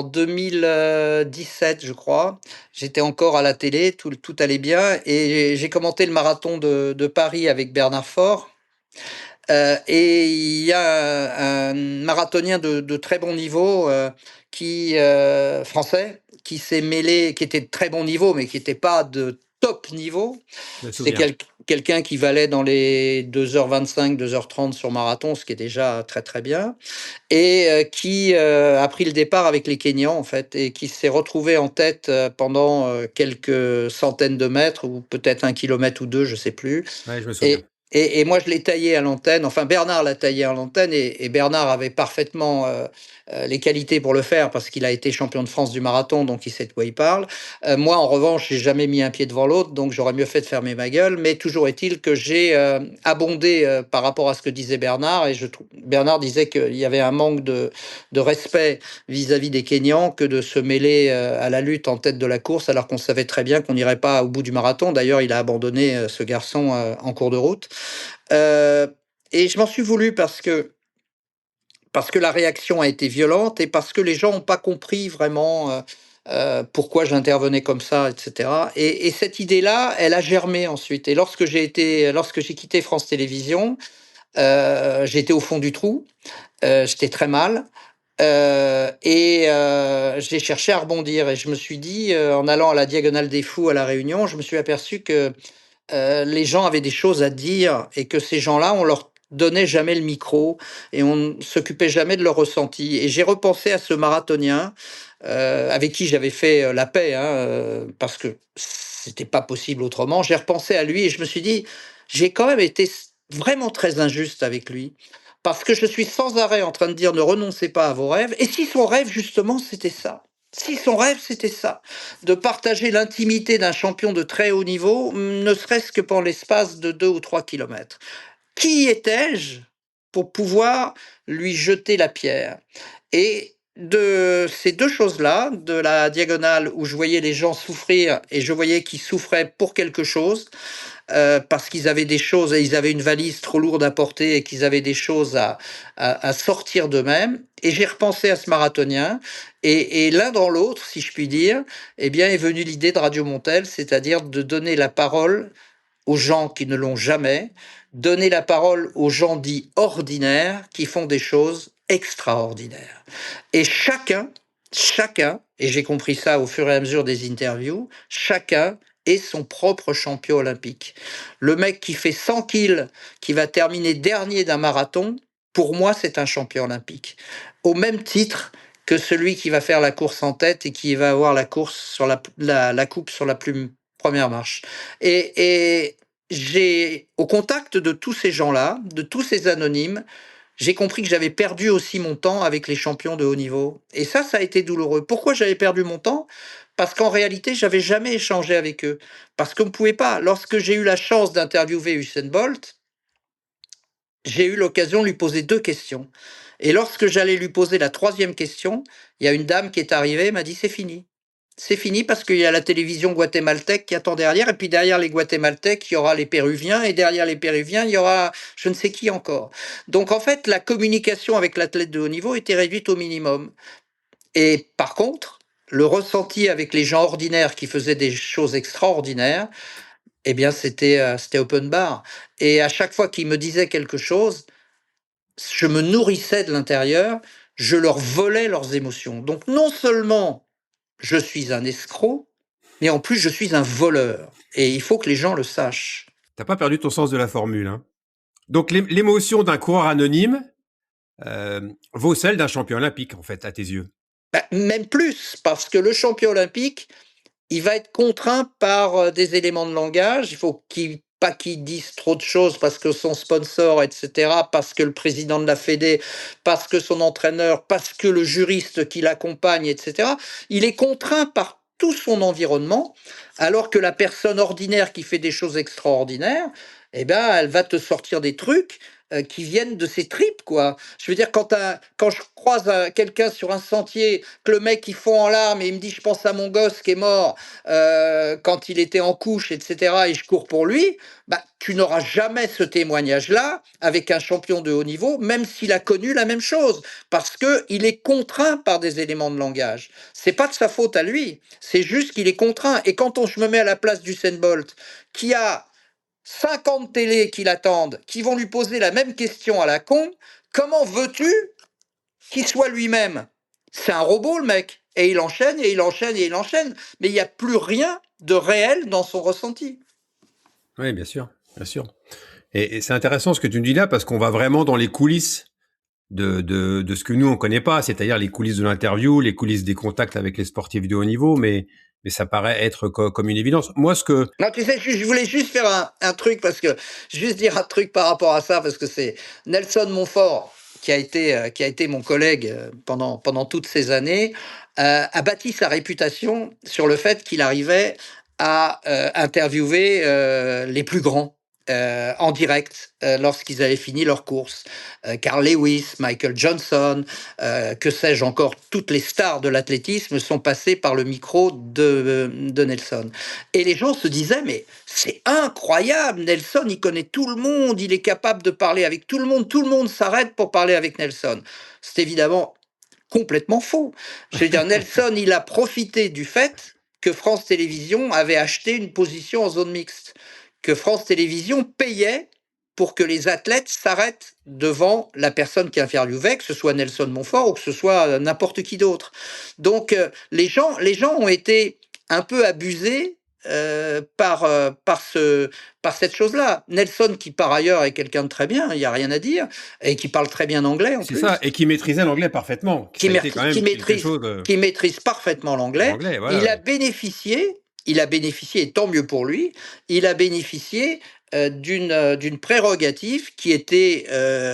2017, je crois. J'étais encore à la télé, tout allait bien, et j'ai commenté le marathon de Paris avec Bernard Faure. Et il y a un marathonien de très bon niveau français qui s'est mêlé, qui était de très bon niveau, mais qui n'était pas de top niveau. Je me C'était souviens. quelqu'un qui valait dans les 2h25, 2h30 sur marathon, ce qui est déjà très très bien, et qui a pris le départ avec les Kenyans, en fait, et qui s'est retrouvé en tête pendant quelques centaines de mètres, ou peut-être 1 kilomètre ou 2, je sais plus. Ouais, je me souviens. Et moi, je l'ai taillé à l'antenne. Enfin, Bernard l'a taillé à l'antenne, et Bernard avait parfaitement les qualités pour le faire parce qu'il a été champion de France du marathon, donc il sait de quoi il parle. Moi, en revanche, j'ai jamais mis un pied devant l'autre, donc j'aurais mieux fait de fermer ma gueule. Mais toujours est-il que j'ai abondé par rapport à ce que disait Bernard, et Bernard disait qu'il y avait un manque de respect vis-à-vis des Kenyans que de se mêler à la lutte en tête de la course, alors qu'on savait très bien qu'on n'irait pas au bout du marathon. D'ailleurs, il a abandonné ce garçon en cours de route. Euh, et je m'en suis voulu parce que la réaction a été violente et parce que les gens n'ont pas compris vraiment pourquoi j'intervenais comme ça, etc. Et cette idée-là, elle a germé ensuite. Et lorsque j'ai quitté France Télévisions, j'étais au fond du trou, j'étais très mal. J'ai cherché à rebondir, et je me suis dit, en allant à la Diagonale des Fous à La Réunion, je me suis aperçu que les gens avaient des choses à dire et que ces gens-là, on leur donnait jamais le micro et on ne s'occupait jamais de leur ressenti. Et j'ai repensé à ce marathonien avec qui j'avais fait la paix, hein, parce que c'était pas possible autrement. J'ai repensé à lui et je me suis dit, j'ai quand même été vraiment très injuste avec lui. Parce que je suis sans arrêt en train de dire ne renoncez pas à vos rêves. Et si son rêve, justement, c'était ça. Si son rêve, c'était ça, de partager l'intimité d'un champion de très haut niveau, ne serait-ce que pendant l'espace de 2 ou 3 kilomètres. Qui étais-je pour pouvoir lui jeter la pierre? Et de ces deux choses-là, de la diagonale où je voyais les gens souffrir et je voyais qu'ils souffraient pour quelque chose, parce qu'ils avaient des choses, et ils avaient une valise trop lourde à porter et qu'ils avaient des choses à sortir d'eux-mêmes. Et j'ai repensé à ce marathonien, et l'un dans l'autre, si je puis dire, eh bien, est venue l'idée de Radio Montel, c'est-à-dire de donner la parole aux gens qui ne l'ont jamais, donner la parole aux gens dits ordinaires qui font des choses extraordinaires. Et chacun, et j'ai compris ça au fur et à mesure des interviews, chacun est son propre champion olympique. Le mec qui fait 100 kills, qui va terminer dernier d'un marathon, pour moi, c'est un champion olympique. Au même titre que celui qui va faire la course en tête et qui va avoir la course sur la coupe sur la première marche. Et j'ai, au contact de tous ces gens-là, de tous ces anonymes, j'ai compris que j'avais perdu aussi mon temps avec les champions de haut niveau. Et ça a été douloureux. Pourquoi j'avais perdu mon temps? parce qu'en réalité, j'avais jamais échangé avec eux. Parce qu'on ne pouvait pas. Lorsque j'ai eu la chance d'interviewer Usain Bolt, j'ai eu l'occasion de lui poser 2 questions. Et lorsque j'allais lui poser la 3e question, il y a une dame qui est arrivée et m'a dit: «C'est fini. C'est fini parce qu'il y a la télévision guatémaltèque qui attend derrière et puis derrière les guatémaltèques, il y aura les péruviens et derrière les péruviens, il y aura je ne sais qui encore». Donc en fait, la communication avec l'athlète de haut niveau était réduite au minimum. Et par contre, le ressenti avec les gens ordinaires qui faisaient des choses extraordinaires, eh bien c'était open bar. Et à chaque fois qu'ils me disaient quelque chose, je me nourrissais de l'intérieur, je leur volais leurs émotions. Donc non seulement je suis un escroc, mais en plus je suis un voleur. Et il faut que les gens le sachent. T'as pas perdu ton sens de la formule, hein. Donc l'émotion d'un coureur anonyme vaut celle d'un champion olympique, en fait, à tes yeux. Bah, même plus, parce que le champion olympique, il va être contraint par des éléments de langage. Il faut pas qu'il dise trop de choses parce que son sponsor, etc., parce que le président de la Fédé, parce que son entraîneur, parce que le juriste qui l'accompagne, etc. Il est contraint par tout son environnement, alors que la personne ordinaire qui fait des choses extraordinaires, eh ben, elle va te sortir des trucs qui viennent de ses tripes, quoi. Je veux dire, quand je croise quelqu'un sur un sentier, que le mec il fond en larmes et il me dit je pense à mon gosse qui est mort quand il était en couche, etc., et je cours pour lui, bah, tu n'auras jamais ce témoignage-là avec un champion de haut niveau, même s'il a connu la même chose, parce qu'il est contraint par des éléments de langage. C'est pas de sa faute à lui, c'est juste qu'il est contraint. Et je me mets à la place d'Usain Bolt, qui a 50 télés qui l'attendent, qui vont lui poser la même question à la con, comment veux-tu qu'il soit lui-même? C'est un robot, le mec. Et il enchaîne, et il enchaîne, et il enchaîne. Mais il n'y a plus rien de réel dans son ressenti. Oui, bien sûr, bien sûr. Et c'est intéressant ce que tu me dis là, parce qu'on va vraiment dans les coulisses de ce que nous, on connaît pas, c'est-à-dire les coulisses de l'interview, les coulisses des contacts avec les sportifs de haut niveau, mais ça paraît être comme une évidence. Moi, ce que... Non, tu sais, je voulais juste faire un truc, juste dire un truc par rapport à ça, parce que c'est Nelson Montfort, qui a été mon collègue pendant toutes ces années, a bâti sa réputation sur le fait qu'il arrivait à interviewer les plus grands en direct lorsqu'ils avaient fini leur course. Carl Lewis, Michael Johnson, que sais-je encore, toutes les stars de l'athlétisme sont passées par le micro de Nelson. Et les gens se disaient, mais c'est incroyable, Nelson, il connaît tout le monde, il est capable de parler avec tout le monde s'arrête pour parler avec Nelson. C'est évidemment complètement faux. Je veux dire, Nelson, il a profité du fait que France Télévisions avait acheté une position en zone mixte, que France Télévisions payait pour que les athlètes s'arrêtent devant la personne qui interviewait, que ce soit Nelson Montfort ou que ce soit n'importe qui d'autre. Donc les gens ont été un peu abusés par cette chose-là. Nelson, qui par ailleurs est quelqu'un de très bien, il n'y a rien à dire, et qui parle très bien anglais en C'est plus. ça, et qui maîtrisait l'anglais parfaitement. Qui maîtrise parfaitement l'anglais. Voilà, Il a bénéficié, et tant mieux pour lui, il a bénéficié d'une prérogative qui était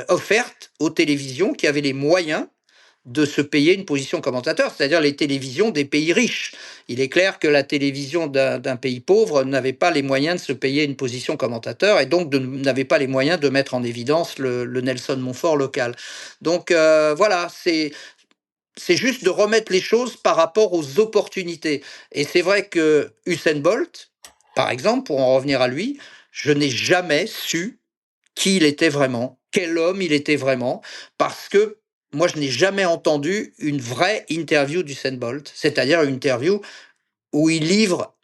offerte aux télévisions qui avaient les moyens de se payer une position commentateur, c'est-à-dire les télévisions des pays riches. Il est clair que la télévision d'un pays pauvre n'avait pas les moyens de se payer une position commentateur et donc n'avait pas les moyens de mettre en évidence le Nelson Montfort local. Donc voilà, c'est juste de remettre les choses par rapport aux opportunités. Et c'est vrai que Usain Bolt, par exemple, pour en revenir à lui, je n'ai jamais su qui il était vraiment, quel homme il était vraiment, parce que moi, je n'ai jamais entendu une vraie interview d'Usain Bolt, c'est-à-dire une interview où il livre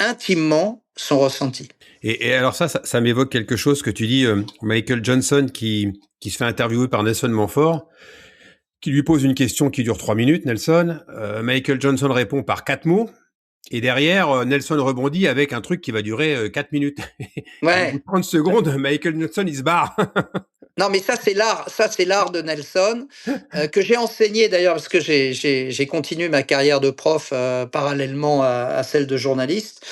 intimement son ressenti. Et alors ça m'évoque quelque chose que tu dis, Michael Johnson qui se fait interviewer par Nelson Montfort, qui lui pose une question qui dure 3 minutes, Nelson. Michael Johnson répond par 4 mots. Et derrière, Nelson rebondit avec un truc qui va durer 4 minutes. Ouais. Au bout de 30 secondes, Michael Johnson, il se barre. Non, mais ça, c'est l'art de Nelson, que j'ai enseigné d'ailleurs, parce que j'ai continué ma carrière de prof parallèlement à celle de journaliste.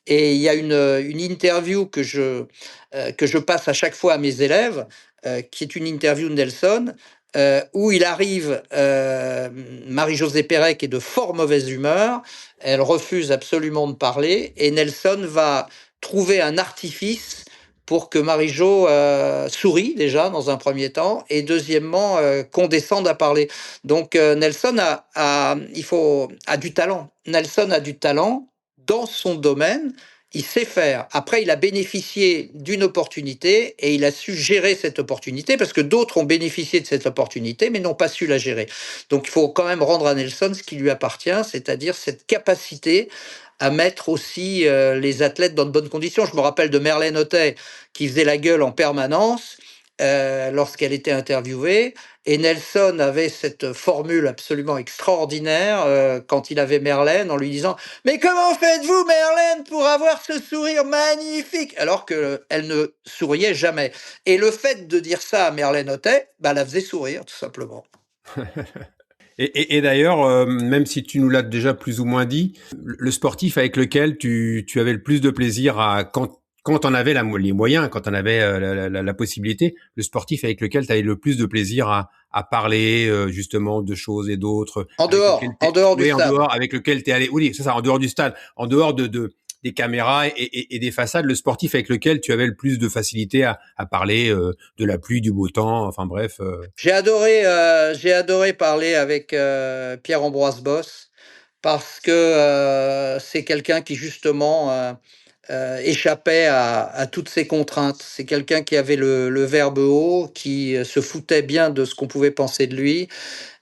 Et il y a une interview que je passe à chaque fois à mes élèves, qui est une interview de Nelson, où il arrive, Marie-Josée Pérec est de fort mauvaise humeur, elle refuse absolument de parler, et Nelson va trouver un artifice pour que Marie-Jo sourie déjà dans un premier temps, et deuxièmement condescende à parler. Donc Nelson a du talent. Nelson a du talent dans son domaine. Il sait faire. Après, il a bénéficié d'une opportunité et il a su gérer cette opportunité parce que d'autres ont bénéficié de cette opportunité mais n'ont pas su la gérer. Donc, il faut quand même rendre à Nelson ce qui lui appartient, c'est-à-dire cette capacité à mettre aussi les athlètes dans de bonnes conditions. Je me rappelle de Merlène Othey qui faisait la gueule en permanence lorsqu'elle était interviewée. Et Nelson avait cette formule absolument extraordinaire quand il avait Merlène en lui disant « Mais comment faites-vous, Merlène, pour avoir ce sourire magnifique ?» alors qu'elle ne souriait jamais. Et le fait de dire ça à Merlène Othey, la faisait sourire, tout simplement. Et d'ailleurs, même si tu nous l'as déjà plus ou moins dit, le sportif avec lequel tu avais le plus de plaisir quand on avait les moyens, quand on avait la possibilité, le sportif avec lequel tu avais le plus de plaisir à parler justement de choses et d'autres, en dehors du stade, avec lequel tu es allé, oui, c'est ça, en dehors du stade, en dehors des caméras et des façades, le sportif avec lequel tu avais le plus de facilité à parler de la pluie, du beau temps, enfin bref. J'ai adoré parler avec Pierre-Ambroise Boss parce que c'est quelqu'un qui justement échappait à toutes ces contraintes. C'est quelqu'un qui avait le verbe haut, qui se foutait bien de ce qu'on pouvait penser de lui.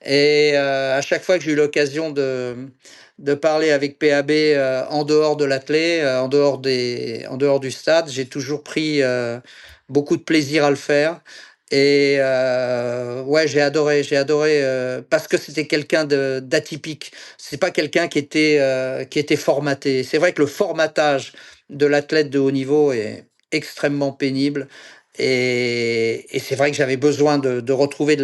Et à chaque fois que j'ai eu l'occasion de parler avec PAB en dehors de l'athlé, en dehors du stade, j'ai toujours pris beaucoup de plaisir à le faire. Et ouais, j'ai adoré parce que c'était quelqu'un d'atypique. C'est pas quelqu'un qui était formaté. C'est vrai que le formatage de l'athlète de haut niveau est extrêmement pénible. Et c'est vrai que j'avais besoin de retrouver de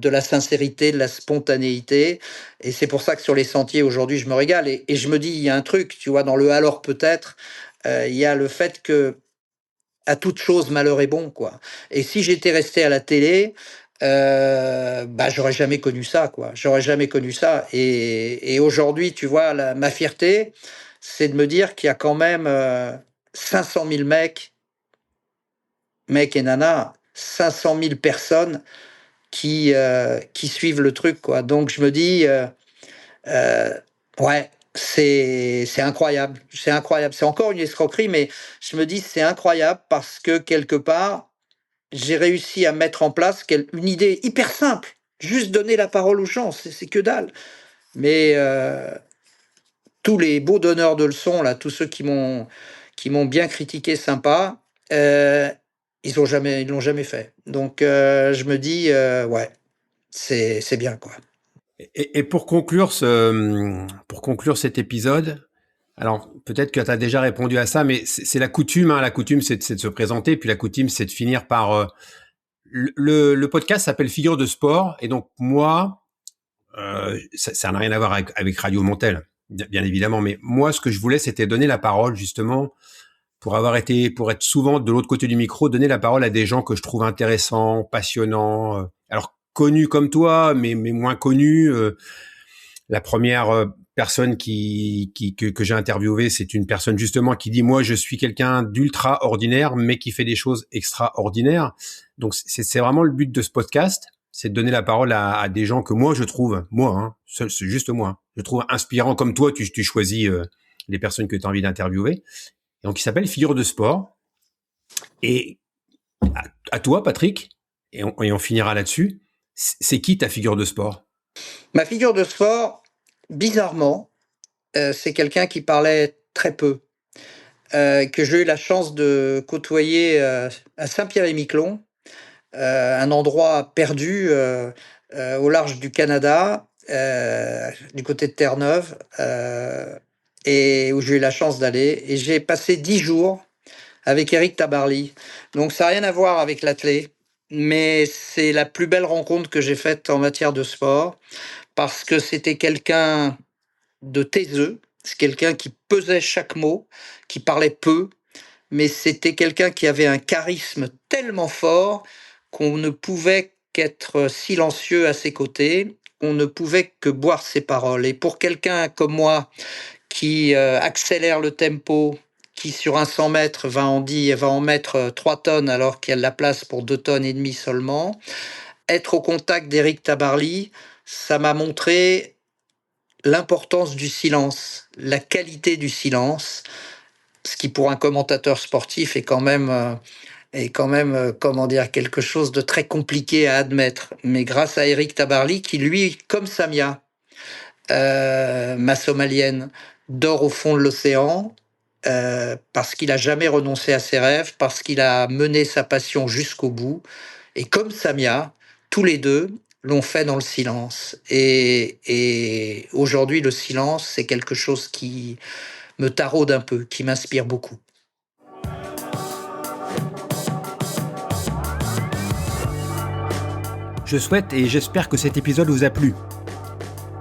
la sincérité, de la spontanéité. Et c'est pour ça que sur les sentiers, aujourd'hui, je me régale. Et je me dis, il y a un truc, tu vois, dans le alors peut-être, il y a le fait que à toute chose, malheur est bon, quoi. Et si j'étais resté à la télé, j'aurais jamais connu ça, quoi. J'aurais jamais connu ça. Et aujourd'hui, tu vois, ma fierté, c'est de me dire qu'il y a quand même 500 000 mecs et nanas, 500 000 personnes qui suivent le truc, quoi. Donc je me dis, euh, ouais, c'est incroyable, c'est incroyable. C'est encore une escroquerie, mais je me dis c'est incroyable parce que quelque part, j'ai réussi à mettre en place une idée hyper simple. Juste donner la parole aux gens, c'est que dalle. Mais tous les beaux donneurs de leçons, là, tous ceux qui m'ont bien critiqué sympa, ils l'ont jamais fait. Donc je me dis, ouais, c'est bien, quoi. Et pour conclure cet épisode, alors peut-être que tu as déjà répondu à ça, mais c'est la coutume. Hein, la coutume, c'est de se présenter, puis la coutume, c'est de finir par le podcast s'appelle Figure de sport, et donc moi, ça n'a rien à voir avec Radio Montel, bien évidemment, mais moi, ce que je voulais, c'était donner la parole justement pour être souvent de l'autre côté du micro, donner la parole à des gens que je trouve intéressants, passionnants, alors connus comme toi, mais moins connus. La première personne que j'ai interviewée, c'est une personne justement qui dit moi je suis quelqu'un d'ultra ordinaire, mais qui fait des choses extraordinaires. Donc c'est vraiment le but de ce podcast, c'est de donner la parole à des gens que moi je trouve, c'est juste moi, je trouve inspirants comme toi. Tu choisis les personnes que tu as envie d'interviewer. Donc, il s'appelle Figure de sport. Et à toi, Patrick, et on finira là-dessus, c'est qui ta figure de sport? Ma figure de sport, bizarrement, c'est quelqu'un qui parlait très peu, que j'ai eu la chance de côtoyer à Saint-Pierre-et-Miquelon, un endroit perdu au large du Canada, du côté de Terre-Neuve, et où j'ai eu la chance d'aller. Et j'ai passé 10 jours avec Eric Tabarly. Donc ça n'a rien à voir avec l'athlé, mais c'est la plus belle rencontre que j'ai faite en matière de sport, parce que c'était quelqu'un de taiseux, c'est quelqu'un qui pesait chaque mot, qui parlait peu, mais c'était quelqu'un qui avait un charisme tellement fort qu'on ne pouvait qu'être silencieux à ses côtés. On ne pouvait que boire ses paroles. Et pour quelqu'un comme moi qui accélère le tempo, qui sur un 100 mètres va en mettre 3 tonnes alors qu'il y a de la place pour 2 tonnes et demie seulement, être au contact d'Éric Tabarly, ça m'a montré l'importance du silence, la qualité du silence, ce qui pour un commentateur sportif est quand même comment dire, quelque chose de très compliqué à admettre. Mais grâce à Éric Tabarly, qui lui, comme Samia, ma somalienne, dort au fond de l'océan, parce qu'il a jamais renoncé à ses rêves, parce qu'il a mené sa passion jusqu'au bout. Et comme Samia, tous les deux l'ont fait dans le silence. Et aujourd'hui, le silence, c'est quelque chose qui me taraude un peu, qui m'inspire beaucoup. Je souhaite et j'espère que cet épisode vous a plu.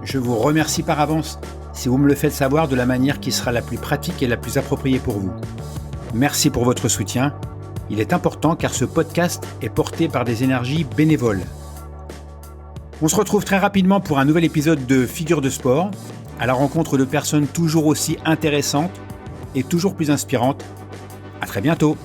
Je vous remercie par avance si vous me le faites savoir de la manière qui sera la plus pratique et la plus appropriée pour vous. Merci pour votre soutien. Il est important car ce podcast est porté par des énergies bénévoles. On se retrouve très rapidement pour un nouvel épisode de Figures de sport, à la rencontre de personnes toujours aussi intéressantes et toujours plus inspirantes. À très bientôt.